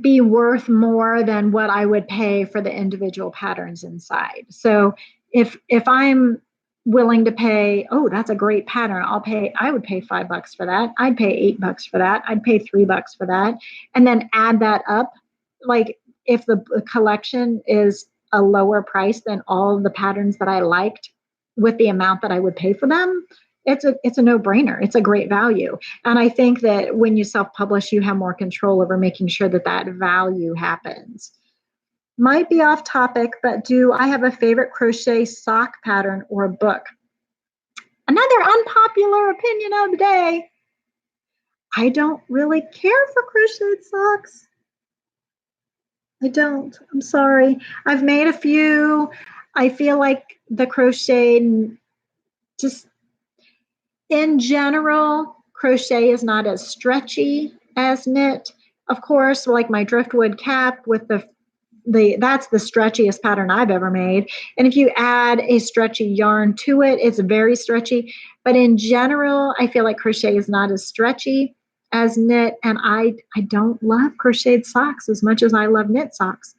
be worth more than what I would pay for the individual patterns inside. So if I'm willing to pay, oh, that's a great pattern, I would pay $5 for that. I'd pay $8 for that. I'd pay $3 for that. And then add that up. Like if the collection is a lower price than all of the patterns that I liked with the amount that I would pay for them, it's a no-brainer. It's a great value. And I think that when you self-publish, you have more control over making sure that value happens. Might be off topic, but do I have a favorite crochet sock pattern or book? Another unpopular opinion of the day. I don't really care for crocheted socks. I don't. I'm sorry. I've made a few. I feel like the crochet just in general, crochet is not as stretchy as knit. Of course, like my Driftwood Cap with that's the stretchiest pattern I've ever made. And if you add a stretchy yarn to it, it's very stretchy. But in general, I feel like crochet is not as stretchy as knit. And I don't love crocheted socks as much as I love knit socks.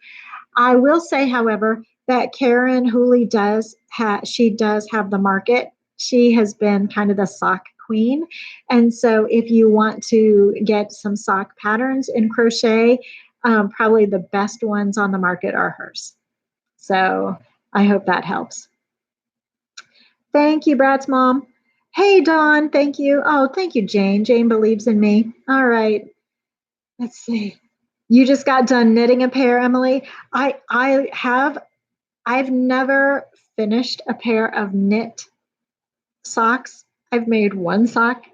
I will say, however, that Karen Hooley does have the market. She has been kind of the sock queen. And so if you want to get some sock patterns in crochet, probably the best ones on the market are hers. So I hope that helps. Thank you, Brad's mom. Hey, Dawn, thank you. Oh, thank you, Jane. Jane believes in me. All right. Let's see. You just got done knitting a pair, Emily. I've never finished a pair of knit socks. I've made one sock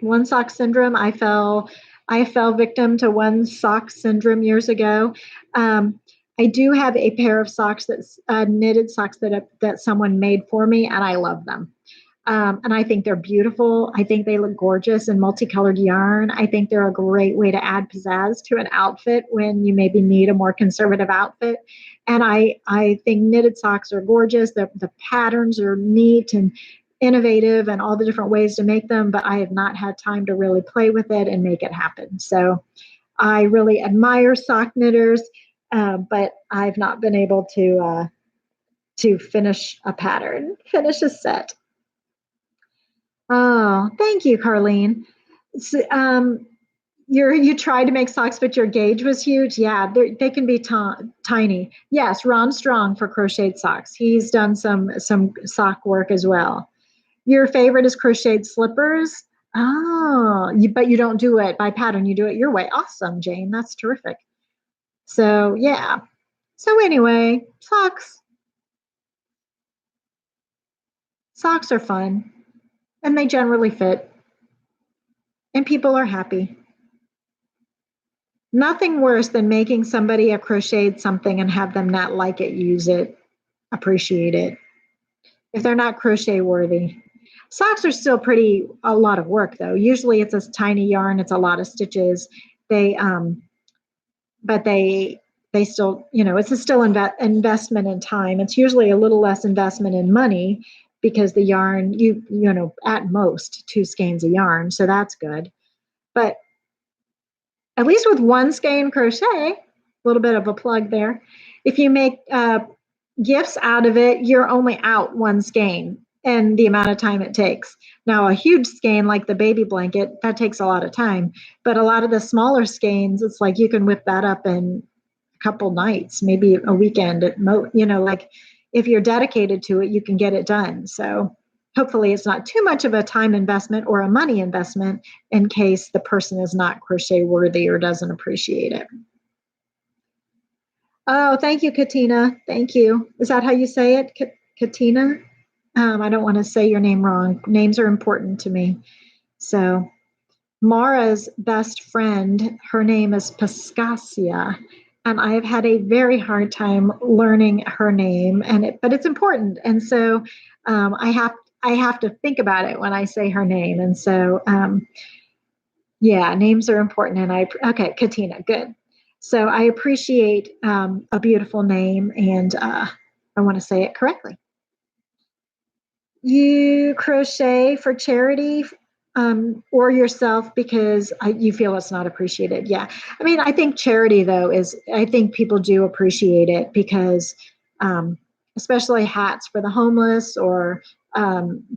syndrome. I fell victim to one sock syndrome years ago. I do have a pair of socks that's knitted socks that someone made for me, and I love them. And I think they're beautiful. I think they look gorgeous in multicolored yarn. I think they're a great way to add pizzazz to an outfit when you maybe need a more conservative outfit. And I think knitted socks are gorgeous. The patterns are neat and innovative and all the different ways to make them, but I have not had time to really play with it and make it happen. So I really admire sock knitters, but I've not been able to finish a pattern, finish a set. Oh, thank you, Carlene. So, you tried to make socks, but your gauge was huge. Yeah, they can be tiny. Yes, Ron Strong for crocheted socks. He's done some sock work as well. Your favorite is crocheted slippers. Oh, but you don't do it by pattern. You do it your way. Awesome, Jane. That's terrific. So yeah. So anyway, socks. Socks are fun and they generally fit and people are happy. Nothing worse than making somebody a crocheted something and have them not like it, use it, appreciate it, if they're not crochet worthy. Socks are still a lot of work though. Usually it's a tiny yarn, it's a lot of stitches. But they still, it's a still investment in time. It's usually a little less investment in money because the yarn, at most 2 skeins of yarn, so that's good. But at least with 1 skein crochet, a little bit of a plug there, if you make gifts out of it, you're only out 1 skein and the amount of time it takes. Now, a huge skein like the baby blanket, that takes a lot of time. But a lot of the smaller skeins, it's like you can whip that up in a couple nights, maybe a weekend at like if you're dedicated to it, you can get it done. So hopefully it's not too much of a time investment or a money investment in case the person is not crochet worthy or doesn't appreciate it. Oh, thank you, Katina. Thank you. Is that how you say it, Katina? I don't want to say your name wrong. Names are important to me. So Mara's best friend, her name is Piscasia, and I have had a very hard time learning her name, but it's important. And so I have to think about it when I say her name. And so, yeah, names are important. And okay, Katina, good. So I appreciate a beautiful name, and I want to say it correctly. You crochet for charity or yourself because you feel it's not appreciated. Yeah. I mean, I think charity, though, I think people do appreciate it because especially hats for the homeless or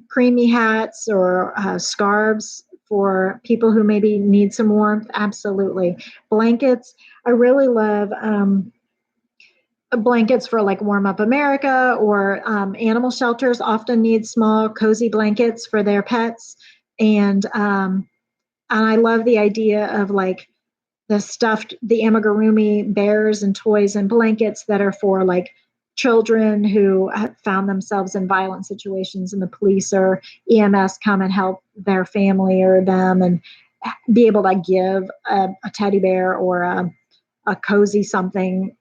creamy hats or scarves for people who maybe need some warmth. Absolutely. Blankets. I really love blankets for like Warm Up America, or animal shelters often need small cozy blankets for their pets. And I love the idea of like the amigurumi bears and toys and blankets that are for like children who have found themselves in violent situations and the police or EMS come and help their family or them, and be able to give a teddy bear or a cozy something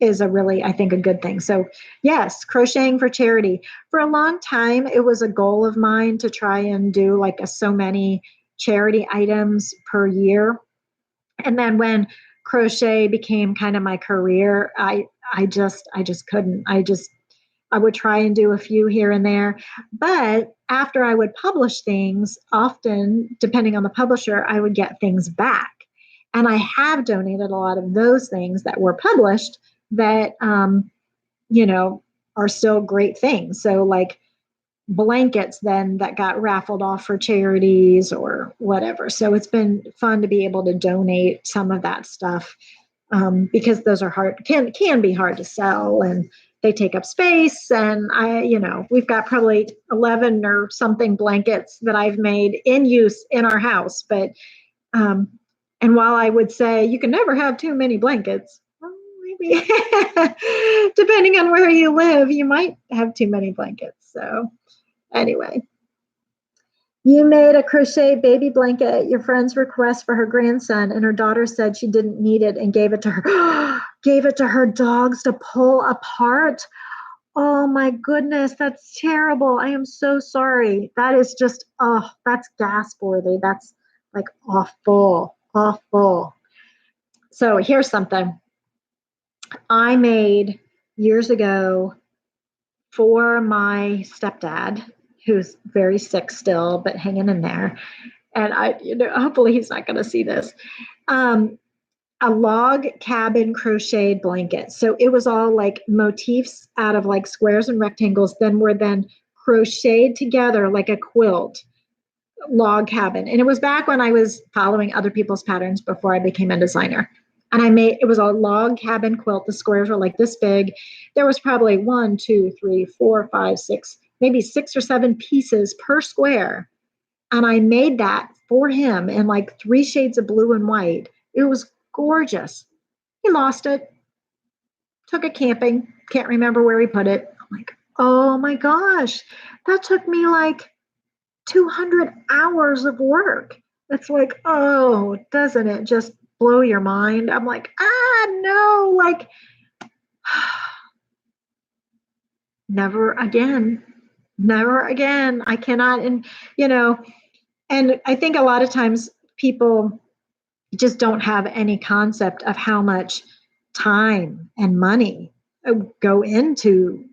is I think, a good thing. So yes, crocheting for charity. For a long time, it was a goal of mine to try and do like so many charity items per year. And then when crochet became kind of my career, I just couldn't. I would try and do a few here and there. But after I would publish things, often, depending on the publisher, I would get things back. And I have donated a lot of those things that were published that, are still great things. So like blankets then that got raffled off for charities or whatever. So it's been fun to be able to donate some of that stuff because those are can be hard to sell, and they take up space. And we've got probably 11 or something blankets that I've made in use in our house. But, and while I would say you can never have too many blankets, maybe depending on where you live, you might have too many blankets. So anyway, you made a crochet baby blanket at your friend's request for her grandson, and her daughter said she didn't need it and gave it to her dogs to pull apart. Oh my goodness, that's terrible. I am so sorry. That is just, that's gasp worthy. That's like awful. So here's something I made years ago for my stepdad, who's very sick still, but hanging in there. And hopefully he's not going to see this. A log cabin crocheted blanket. So it was all like motifs out of like squares and rectangles, then were crocheted together like a quilt log cabin. And it was back when I was following other people's patterns before I became a designer. And it was a log cabin quilt. The squares were like this big. There was probably 1, 2, 3, 4, 5, 6, maybe 6 or 7 pieces per square. And I made that for him in like 3 shades of blue and white. It was gorgeous. He lost it, took it camping. Can't remember where he put it. I'm like, Oh my gosh. That took me like 200 hours of work. It's like, oh, doesn't it just blow your mind? I'm like, no, like, never again. Never again. I cannot. And, you know, and I think a lot of times people just don't have any concept of how much time and money go into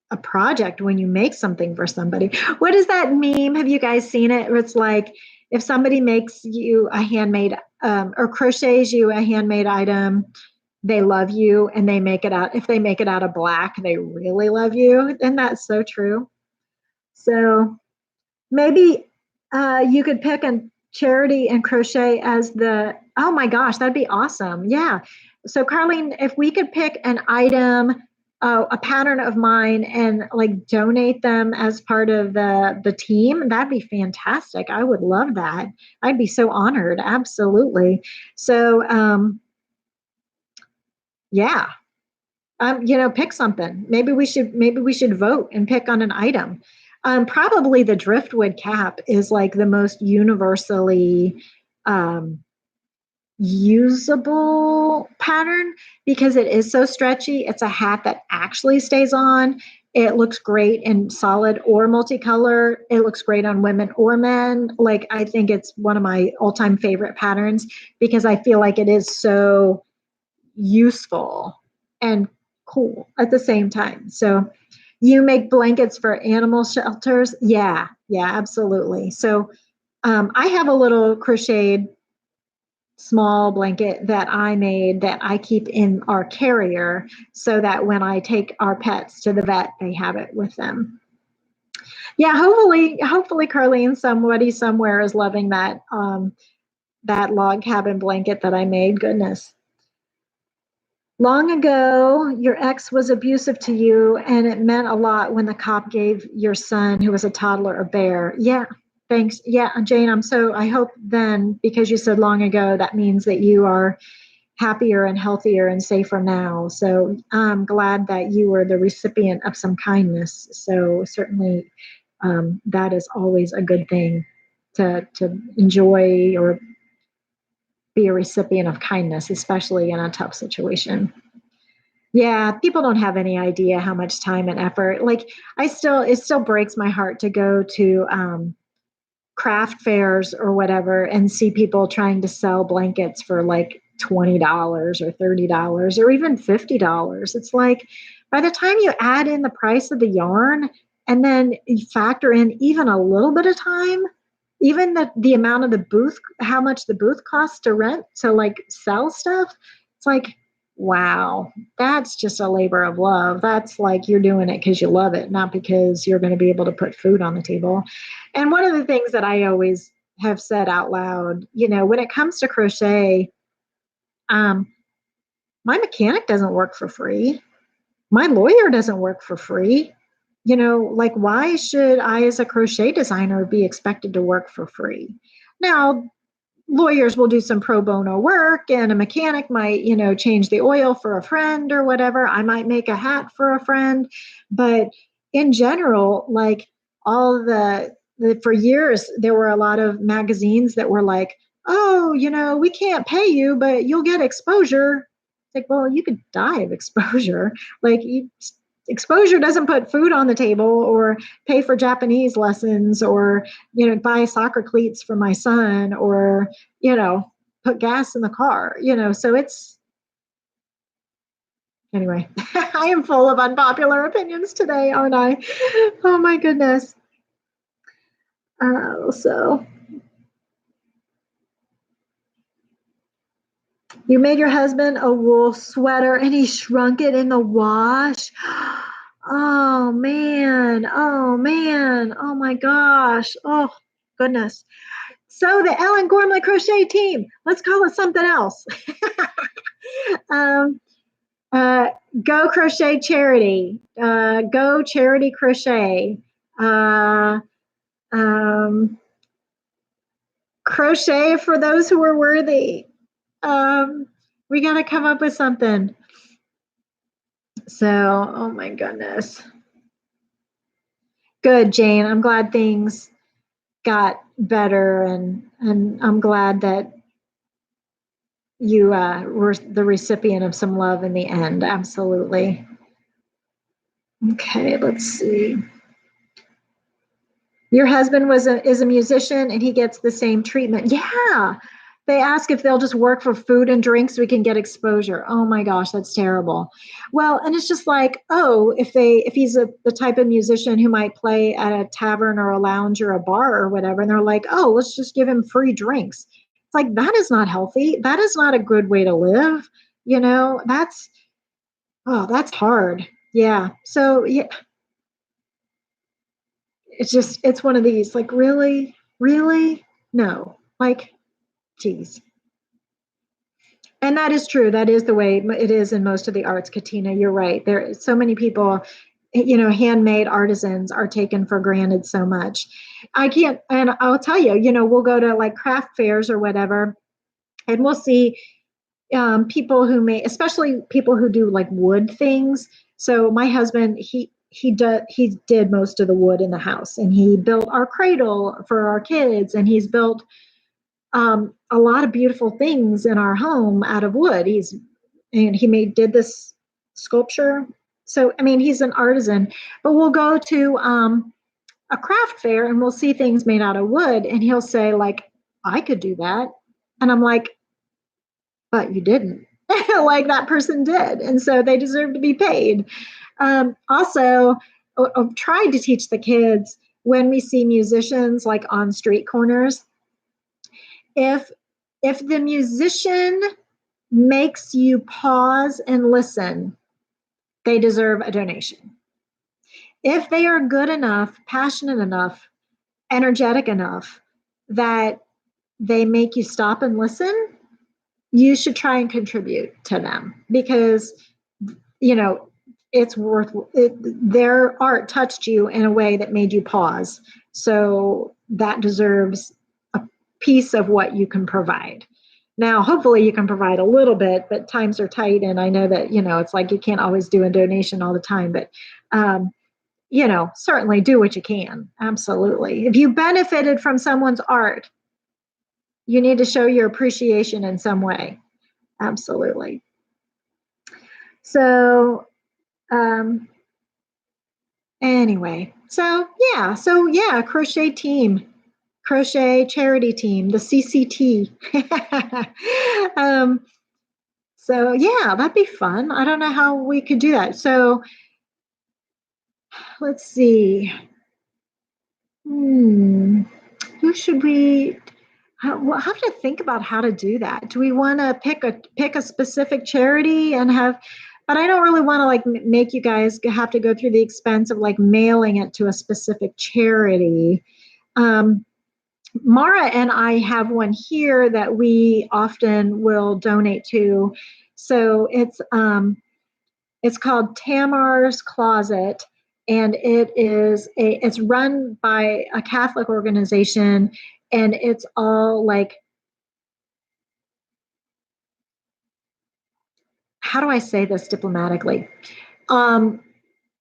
a project when you make something for somebody. What is that meme? Have you guys seen it? Where it's like if somebody makes you a handmade or crochets you a handmade item, they love you, and they make it out. If they make it out of black, they really love you. And that's so true. So maybe you could pick a charity and crochet as the, oh my gosh, that'd be awesome. Yeah. So Carlene, if we could pick an item, a pattern of mine and like donate them as part of the team, that'd be fantastic. I would love that. I'd be so honored. Absolutely. So yeah. Pick something. Maybe we should vote and pick on an item. Probably the driftwood cap is like the most universally um, usable pattern because it is so stretchy. It's a hat that actually stays on. It looks great in solid or multicolor. It looks great on women or men. Like I think it's one of my all-time favorite patterns because I feel like it is so useful and cool at the same time. So you make blankets for animal shelters? Yeah, yeah, absolutely. So I have a little crocheted small blanket that I made that I keep in our carrier so that when I take our pets to the vet, they have it with them. Yeah, hopefully, Carlene, somebody somewhere is loving that log cabin blanket that I made. Goodness. Long ago, your ex was abusive to you, and it meant a lot when the cop gave your son, who was a toddler, a bear. Yeah, thanks. Yeah, Jane, I hope then, because you said long ago, that means that you are happier and healthier and safer now. So I'm glad that you were the recipient of some kindness. So certainly that is always a good thing to enjoy or be a recipient of kindness, especially in a tough situation. Yeah, people don't have any idea how much time and effort. Like it still breaks my heart to go to craft fairs or whatever and see people trying to sell blankets for like $20 or $30 or even $50. It's like by the time you add in the price of the yarn and then you factor in even a little bit of time, even the amount of the booth, how much the booth costs to rent to like sell stuff, it's like, wow, that's just a labor of love. That's like you're doing it because you love it, not because you're going to be able to put food on the table. And one of the things that I always have said out loud, when it comes to crochet, um, my mechanic doesn't work for free. My lawyer doesn't work for free. Like why should I, as a crochet designer, be expected to work for free? Now, lawyers will do some pro bono work and a mechanic might, change the oil for a friend or whatever. I might make a hat for a friend. But in general, like all for years, there were a lot of magazines that were like, oh, we can't pay you, but you'll get exposure. It's like, well, you could die of exposure. Like exposure doesn't put food on the table or pay for Japanese lessons or, buy soccer cleats for my son or, put gas in the car, so it's, anyway, I am full of unpopular opinions today, aren't I? Oh my goodness. So you made your husband a wool sweater and he shrunk it in the wash. Oh man. Oh man. Oh my gosh. Oh goodness. So the Ellen Gormley crochet team, let's call it something else. um, uh, go crochet charity. Go charity crochet. Uh, um, crochet for those who are worthy. We got to come up with something. So, oh my goodness. Good, Jane. I'm glad things got better, and I'm glad that you were the recipient of some love in the end. Absolutely. Okay, let's see. Your husband is a musician and he gets the same treatment. Yeah. They ask if they'll just work for food and drinks so we can get exposure. Oh my gosh, that's terrible. Well, and it's just like, oh, if he's the type of musician who might play at a tavern or a lounge or a bar or whatever, and they're like, oh, let's just give him free drinks. It's like that is not healthy. That is not a good way to live. That's hard. Yeah. So yeah, it's one of these like, really no, like, geez. And that is true. That is the way it is in most of the arts. Katina, you're right. There are so many people, handmade artisans are taken for granted so much. I can't, and I'll tell you, we'll go to like craft fairs or whatever, and we'll see people who especially people who do like wood things. So my husband, he did most of the wood in the house, and he built our cradle for our kids, and he's built a lot of beautiful things in our home out of wood. Did this sculpture. So I mean, he's an artisan. But we'll go to a craft fair and we'll see things made out of wood, and he'll say like, I could do that, and I'm like, but you didn't. Like that person did, and so they deserve to be paid. Also, I've tried to teach the kids when we see musicians like on street corners, if the musician makes you pause and listen, they deserve a donation. If they are good enough, passionate enough, energetic enough that they make you stop and listen, you should try and contribute to them, because it's worth it. Their art touched you in a way that made you pause, so that deserves a piece of what you can provide. Now hopefully you can provide a little bit, but times are tight, and I know that it's like you can't always do a donation all the time, but certainly do what you can. Absolutely. If you benefited from someone's art, you need to show your appreciation in some way. Absolutely. So anyway, so yeah, crochet charity team, the CCT. So yeah, that'd be fun. I don't know how we could do that. So let's see. Who should we? How to think about how to do that? Do we want to pick a specific charity and have? But I don't really want to like make you guys have to go through the expense of like mailing it to a specific charity. Mara and I have one here that we often will donate to. So it's called Tamar's Closet, and it's run by a Catholic organization, and it's all like, how do I say this diplomatically?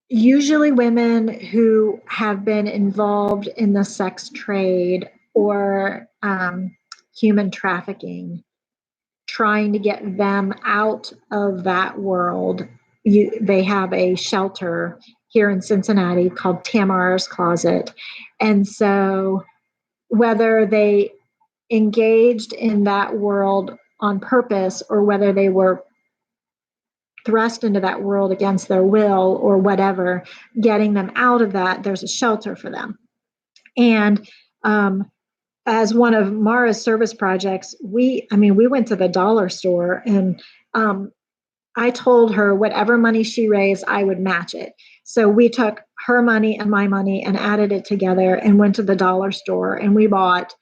Usually women who have been involved in the sex trade or human trafficking, trying to get them out of that world. They have a shelter here in Cincinnati called Tamar's Closet. And so whether they engaged in that world on purpose or whether they were thrust into that world against their will or whatever, getting them out of that, there's a shelter for them. And as one of Mara's service projects, we went to the dollar store, and I told her whatever money she raised, I would match it. So we took her money and my money and added it together and went to the dollar store, and we bought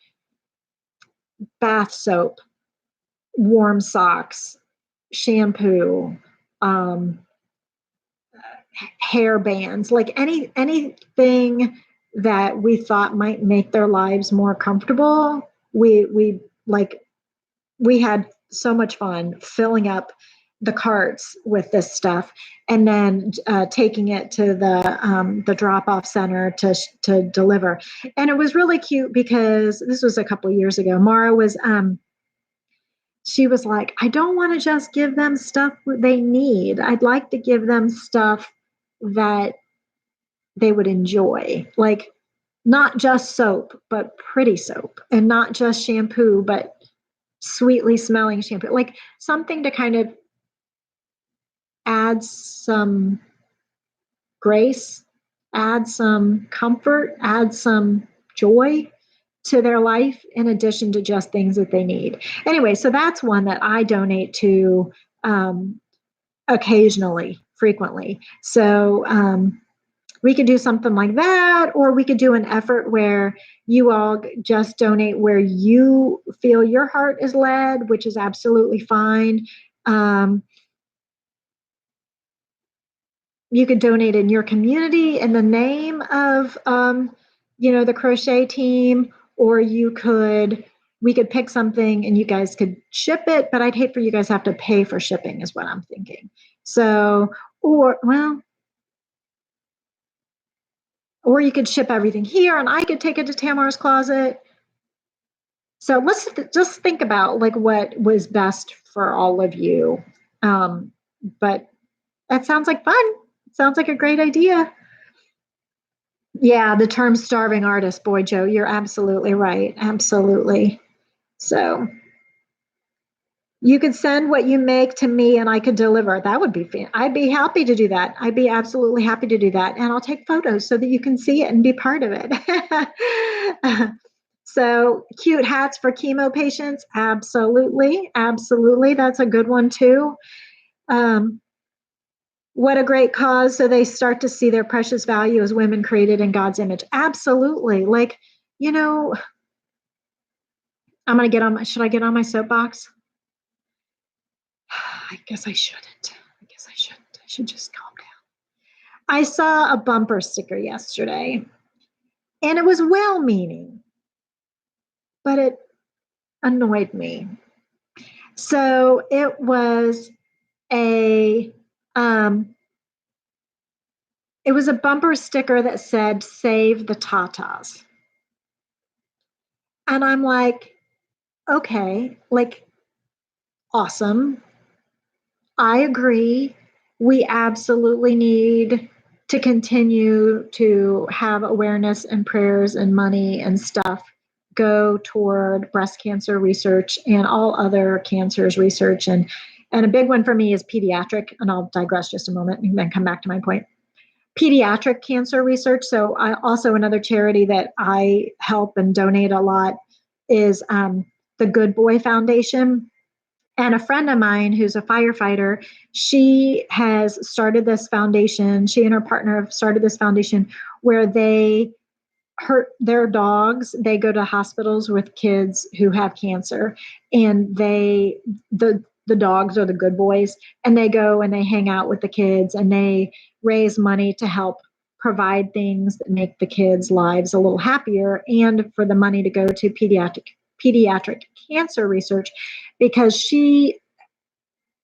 bath soap, warm socks, shampoo, hair bands, like anything that we thought might make their lives more comfortable. We had so much fun filling up the carts with this stuff, and then taking it to the drop-off center to deliver. And it was really cute because this was a couple of years ago. Mara was she was like, I don't want to just give them stuff they need. I'd like to give them stuff that they would enjoy, like not just soap, but pretty soap, and not just shampoo, but sweetly smelling shampoo, like something to kind of add some grace, add some comfort, add some joy to their life in addition to just things that they need. Anyway, so that's one that I donate to occasionally, frequently. So we could do something like that, or we could do an effort where you all just donate where you feel your heart is led, which is absolutely fine. You could donate in your community in the name of, the crochet team, or we could pick something and you guys could ship it, but I'd hate for you guys to have to pay for shipping is what I'm thinking. So, or you could ship everything here and I could take it to Tamar's closet. So let's just think about like what was best for all of you. But that sounds like fun. Sounds like a great idea. Yeah, the term starving artist, boy, Joe, you're absolutely right. Absolutely. So you could send what you make to me and I could deliver. That would be fun. I'd be happy to do that. I'd be absolutely happy to do that. And I'll take photos so that you can see it and be part of it. So cute hats for chemo patients. Absolutely. Absolutely. That's a good one too. What a great cause. So they start to see their precious value as women created in God's image. Absolutely. Like, should I get on my soapbox? I guess I shouldn't. I should just calm down. I saw a bumper sticker yesterday and it was well-meaning, but it annoyed me. So it was a bumper sticker that said, "Save the Tatas." And I'm like, okay, like, awesome. I agree. We absolutely need to continue to have awareness and prayers and money and stuff go toward breast cancer research and all other cancers research. And a big one for me is pediatric, and I'll digress just a moment and then come back to my point. Pediatric cancer research. So I also, another charity that I help and donate a lot is the Good Boy Foundation. And a friend of mine who's a firefighter, she has started this foundation. She and her partner have started this foundation where they hurt their dogs. They go to hospitals with kids who have cancer, and the dogs are the good boys, and they go and they hang out with the kids and they raise money to help provide things that make the kids' lives a little happier, and for the money to go to pediatric cancer research, because she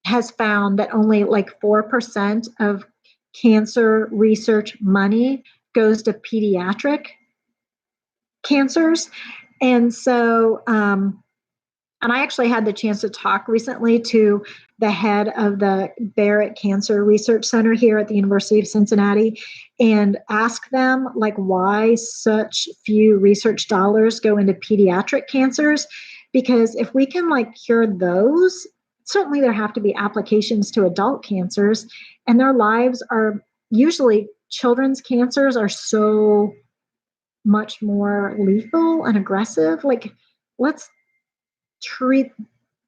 has found that only like 4% of cancer research money goes to pediatric cancers. And so, and I actually had the chance to talk recently to the head of the Barrett Cancer Research Center here at the University of Cincinnati and ask them like why such few research dollars go into pediatric cancers. Because if we can like cure those, certainly there have to be applications to adult cancers, and their lives are usually, children's cancers are so much more lethal and aggressive. Like, let's treat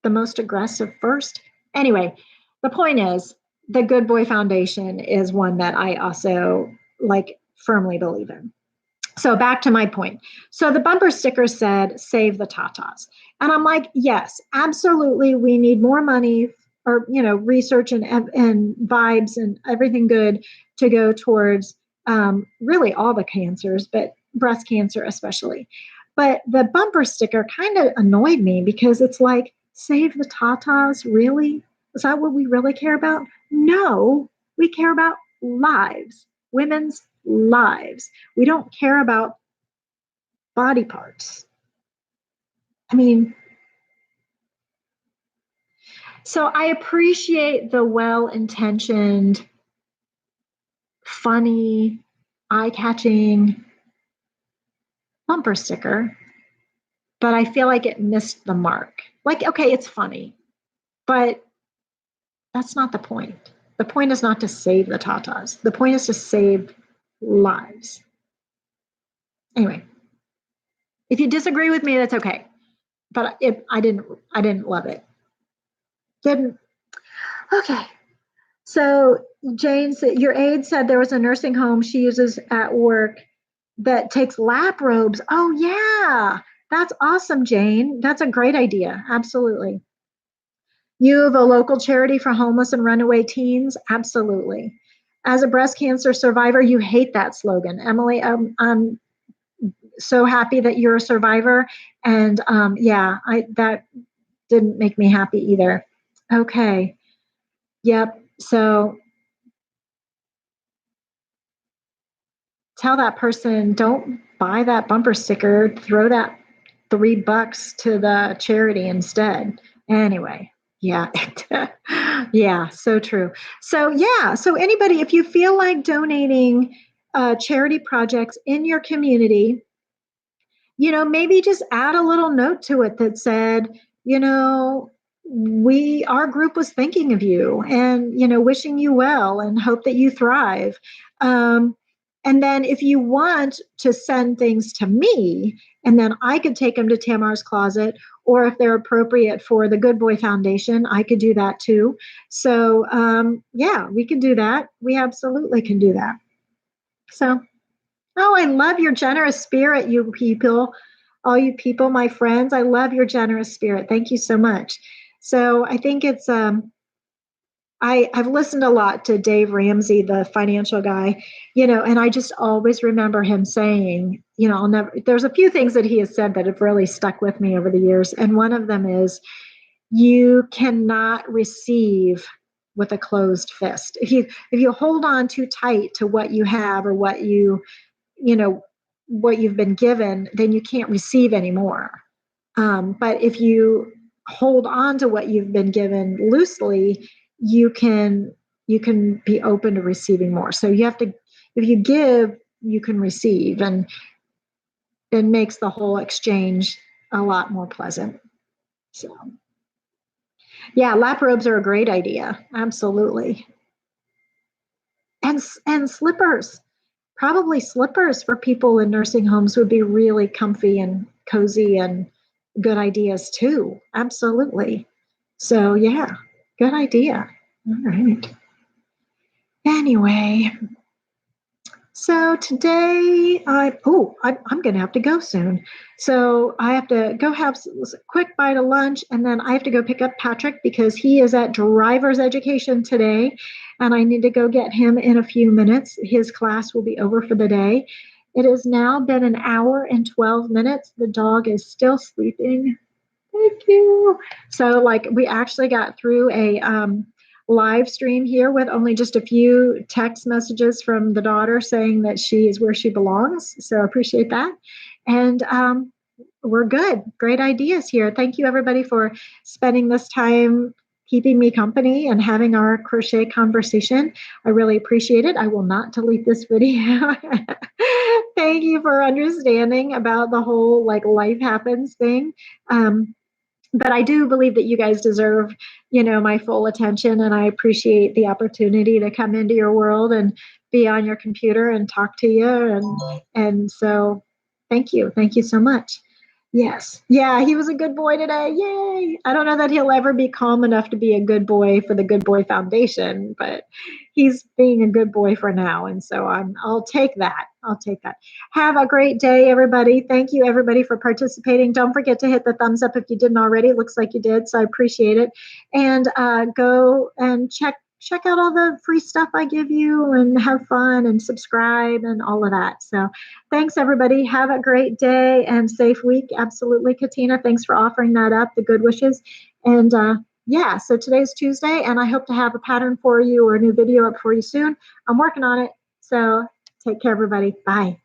the most aggressive first. Anyway, the point is, the Good Boy Foundation is one that I also like firmly believe in. So back to my point. So the bumper sticker said, "Save the Tatas." And I'm like, yes, absolutely. We need more money, or, research and vibes and everything good to go towards really all the cancers, but breast cancer especially. But the bumper sticker kind of annoyed me because it's like, save the Tatas, really? Is that what we really care about? No, we care about lives, women's lives. We don't care about body parts. I mean, so I appreciate the well-intentioned, funny, eye-catching bumper sticker, but I feel like it missed the mark. Like, okay, it's funny, but that's not the point. The point is not to save the tatas. The point is to save lives. Anyway, if you disagree with me, that's okay. But I didn't love it. Didn't. Okay. So Jane said, your aide said there was a nursing home she uses at work that takes lap robes. Oh yeah, that's awesome, Jane. That's a great idea. Absolutely. You have a local charity for homeless and runaway teens? Absolutely. As a breast cancer survivor, you hate that slogan. Emily, I'm so happy that you're a survivor. And yeah, that didn't make me happy either. Okay. Yep. So tell that person, don't buy that bumper sticker, throw that $3 to the charity instead. Anyway, yeah. Yeah, so true. So yeah, so anybody, if you feel like donating charity projects in your community, maybe just add a little note to it that said, our group was thinking of you and, wishing you well and hope that you thrive. And then if you want to send things to me, and then I could take them to Tamar's Closet, or if they're appropriate for the Good Boy Foundation, I could do that too. So yeah, we can do that. We absolutely can do that. So, oh, I love your generous spirit, you people. All you people, my friends, I love your generous spirit. Thank you so much. So I think it's I've listened a lot to Dave Ramsey, the financial guy, and I just always remember him saying, there's a few things that he has said that have really stuck with me over the years. And one of them is, you cannot receive with a closed fist. If you hold on too tight to what you have or what what you've been given, then you can't receive anymore. But if you hold on to what you've been given loosely, you can be open to receiving more. So you have to, if you give, you can receive, and it makes the whole exchange a lot more pleasant. So yeah, lap robes are a great idea. Absolutely. And slippers. Probably slippers for people in nursing homes would be really comfy and cozy and good ideas too. Absolutely. So yeah, good idea. All right. Anyway, so today I'm going to have to go soon. So I have to go have a quick bite of lunch, and then I have to go pick up Patrick because he is at driver's education today, and I need to go get him in a few minutes. His class will be over for the day. It has now been an hour and 12 minutes. The dog is still sleeping. Thank you. So we actually got through a live stream here with only just a few text messages from the daughter saying that she is where she belongs. So I appreciate that. And we're good. Great ideas here. Thank you, everybody, for spending this time keeping me company and having our crochet conversation. I really appreciate it. I will not delete this video. Thank you for understanding about the whole life happens thing. But I do believe that you guys deserve, my full attention, and I appreciate the opportunity to come into your world and be on your computer and talk to you. And so thank you. Thank you so much. Yes. Yeah, he was a good boy today. Yay. I don't know that he'll ever be calm enough to be a good boy for the Good Boy Foundation, but he's being a good boy for now. And so I'll take that. I'll take that. Have a great day, everybody. Thank you, everybody, for participating. Don't forget to hit the thumbs up if you didn't already. It looks like you did, so I appreciate it. And go and check out all the free stuff I give you, and have fun and subscribe and all of that. So thanks, everybody. Have a great day and safe week. Absolutely, Katina. Thanks for offering that up, the good wishes. And yeah, so today's Tuesday, and I hope to have a pattern for you or a new video up for you soon. I'm working on it. So take care, everybody. Bye.